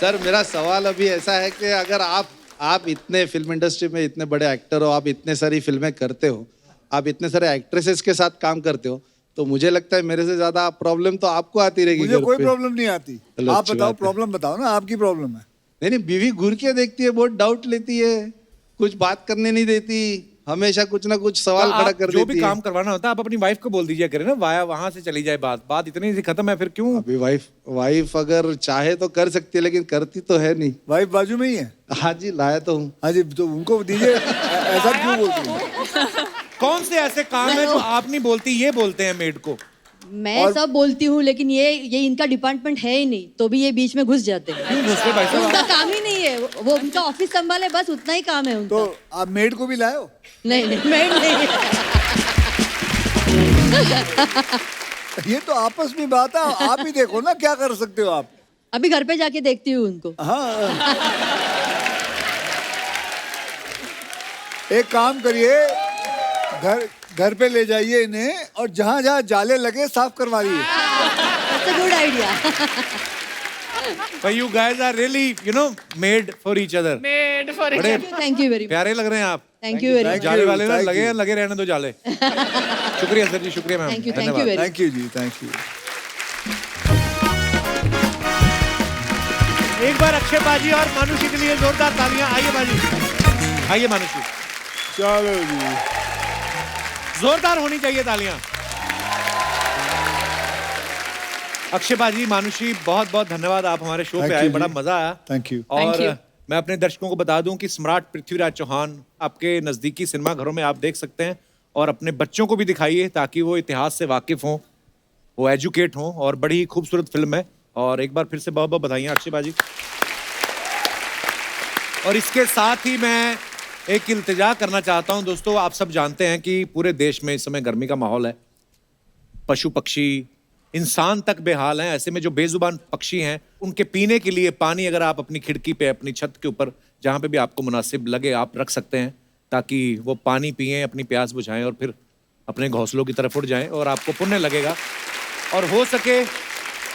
सर, मेरा सवाल अभी ऐसा है कि अगर आप इतने फिल्म इंडस्ट्री में इतने बड़े एक्टर हो, आप इतने सारी फिल्में करते हो, आप इतने सारे एक्ट्रेसेस के साथ काम करते हो, तो मुझे लगता है मेरे से ज्यादा प्रॉब्लम तो आपको आती रहेगी। मुझे कोई प्रॉब्लम नहीं आती। चलो, आप अच्छी बताओ, बात है। प्रॉब्लम बताओ ना, आपकी प्रॉब्लम है। नहीं, बीवी घूर के देखती है, बहुत डाउट लेती है, कुछ बात करने नहीं देती, हमेशा कुछ ना कुछ सवाल तो खड़ा आप कर जो देती भी है। काम करवाना होता है आप अपनी वाइफ को बोल दीजिए करे ना, वहां से चली जाए बात इतनी सी खत्म है, फिर क्यों? अभी वाइफ अगर चाहे तो कर सकती है, लेकिन करती तो है नहीं। वाइफ बाजू में ही है? हाँ जी, लाया तो हूँ। हाँ जी, तो उनको दीजिए। ऐसा क्यों बोलती है? कौन से ऐसे काम है जो आप नहीं बोलती, ये बोलते हैं मेड को? मैं सब बोलती हूँ, लेकिन ये इनका डिपार्टमेंट है ही नहीं, तो भी ये बीच में घुस जाते हैं। क्यों घुसते भाई साहब? उनका काम ही नहीं है, वो उनका ऑफिस संभाले, बस उतना ही काम है उनका। तो आप मेड को भी लाए हो? नहीं, मेड नहीं। ये तो आपस में बात है, आप ही देखो ना क्या कर सकते हो आप। अभी घर पे जाके देखती हूँ उनको। हाँ, एक काम करिए, घर पे ले जाइए इन्हें, और जहाँ जहाँ जाले लगे साफ करवाइए। Good idea. But you guys are really, you know, made for each other. Made for बड़े थैंक यू वेरी प्यारे लग रहे हैं आप. थैंक यू वेरी जाले वाले ना लगे रहने दो जाले. शुक्रिया सर जी, शुक्रिया मैम. Thank you धन्यवाद. very थैंक यू जी, थैंक यू. एक बार अक्षय बाजी और मानुषी के लिए जोरदार तालियां. आइए बाजी, आइए मानुषी. चलो जी. जोरदार होनी चाहिए तालियां. अक्षय बाजी, मानुषी, बहुत बहुत धन्यवाद. आप हमारे शो पे Thank आए, you बड़ा जी. मजा आया. Thank you. और Thank you. मैं अपने दर्शकों को बता दूं कि सम्राट पृथ्वीराज चौहान आपके नजदीकी सिनेमा घरों में आप देख सकते हैं, और अपने बच्चों को भी दिखाइए ताकि वो इतिहास से वाकिफ हों, वो एजुकेट हों. और बड़ी ही खूबसूरत फिल्म है. और एक बार फिर से बहुत बहुत बधाइयाँ अक्षय बाजी. और इसके साथ ही मैं एक इल्तिजा करना चाहता हूं. दोस्तों, आप सब जानते हैं कि पूरे देश में इस समय गर्मी का माहौल है. पशु पक्षी, इंसान तक बेहाल हैं. ऐसे में जो बेजुबान पक्षी हैं, उनके पीने के लिए पानी अगर आप अपनी खिड़की पे, अपनी छत के ऊपर, जहाँ पे भी आपको मुनासिब लगे, आप रख सकते हैं ताकि वो पानी पिएं, अपनी प्यास बुझाएं और फिर अपने घोंसलों की तरफ उड़ जाएं, और आपको पुण्य लगेगा. और हो सके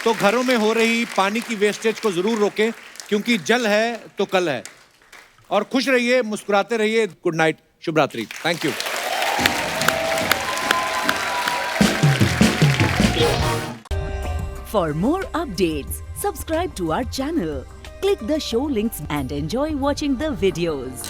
तो घरों में हो रही पानी की वेस्टेज को जरूर रोकें, क्योंकि जल है तो कल है. और खुश रहिए, मुस्कुराते रहिए. गुड नाइट, शुभ रात्रि. Thank you. For more updates, subscribe to our channel, click the show links and enjoy watching the videos.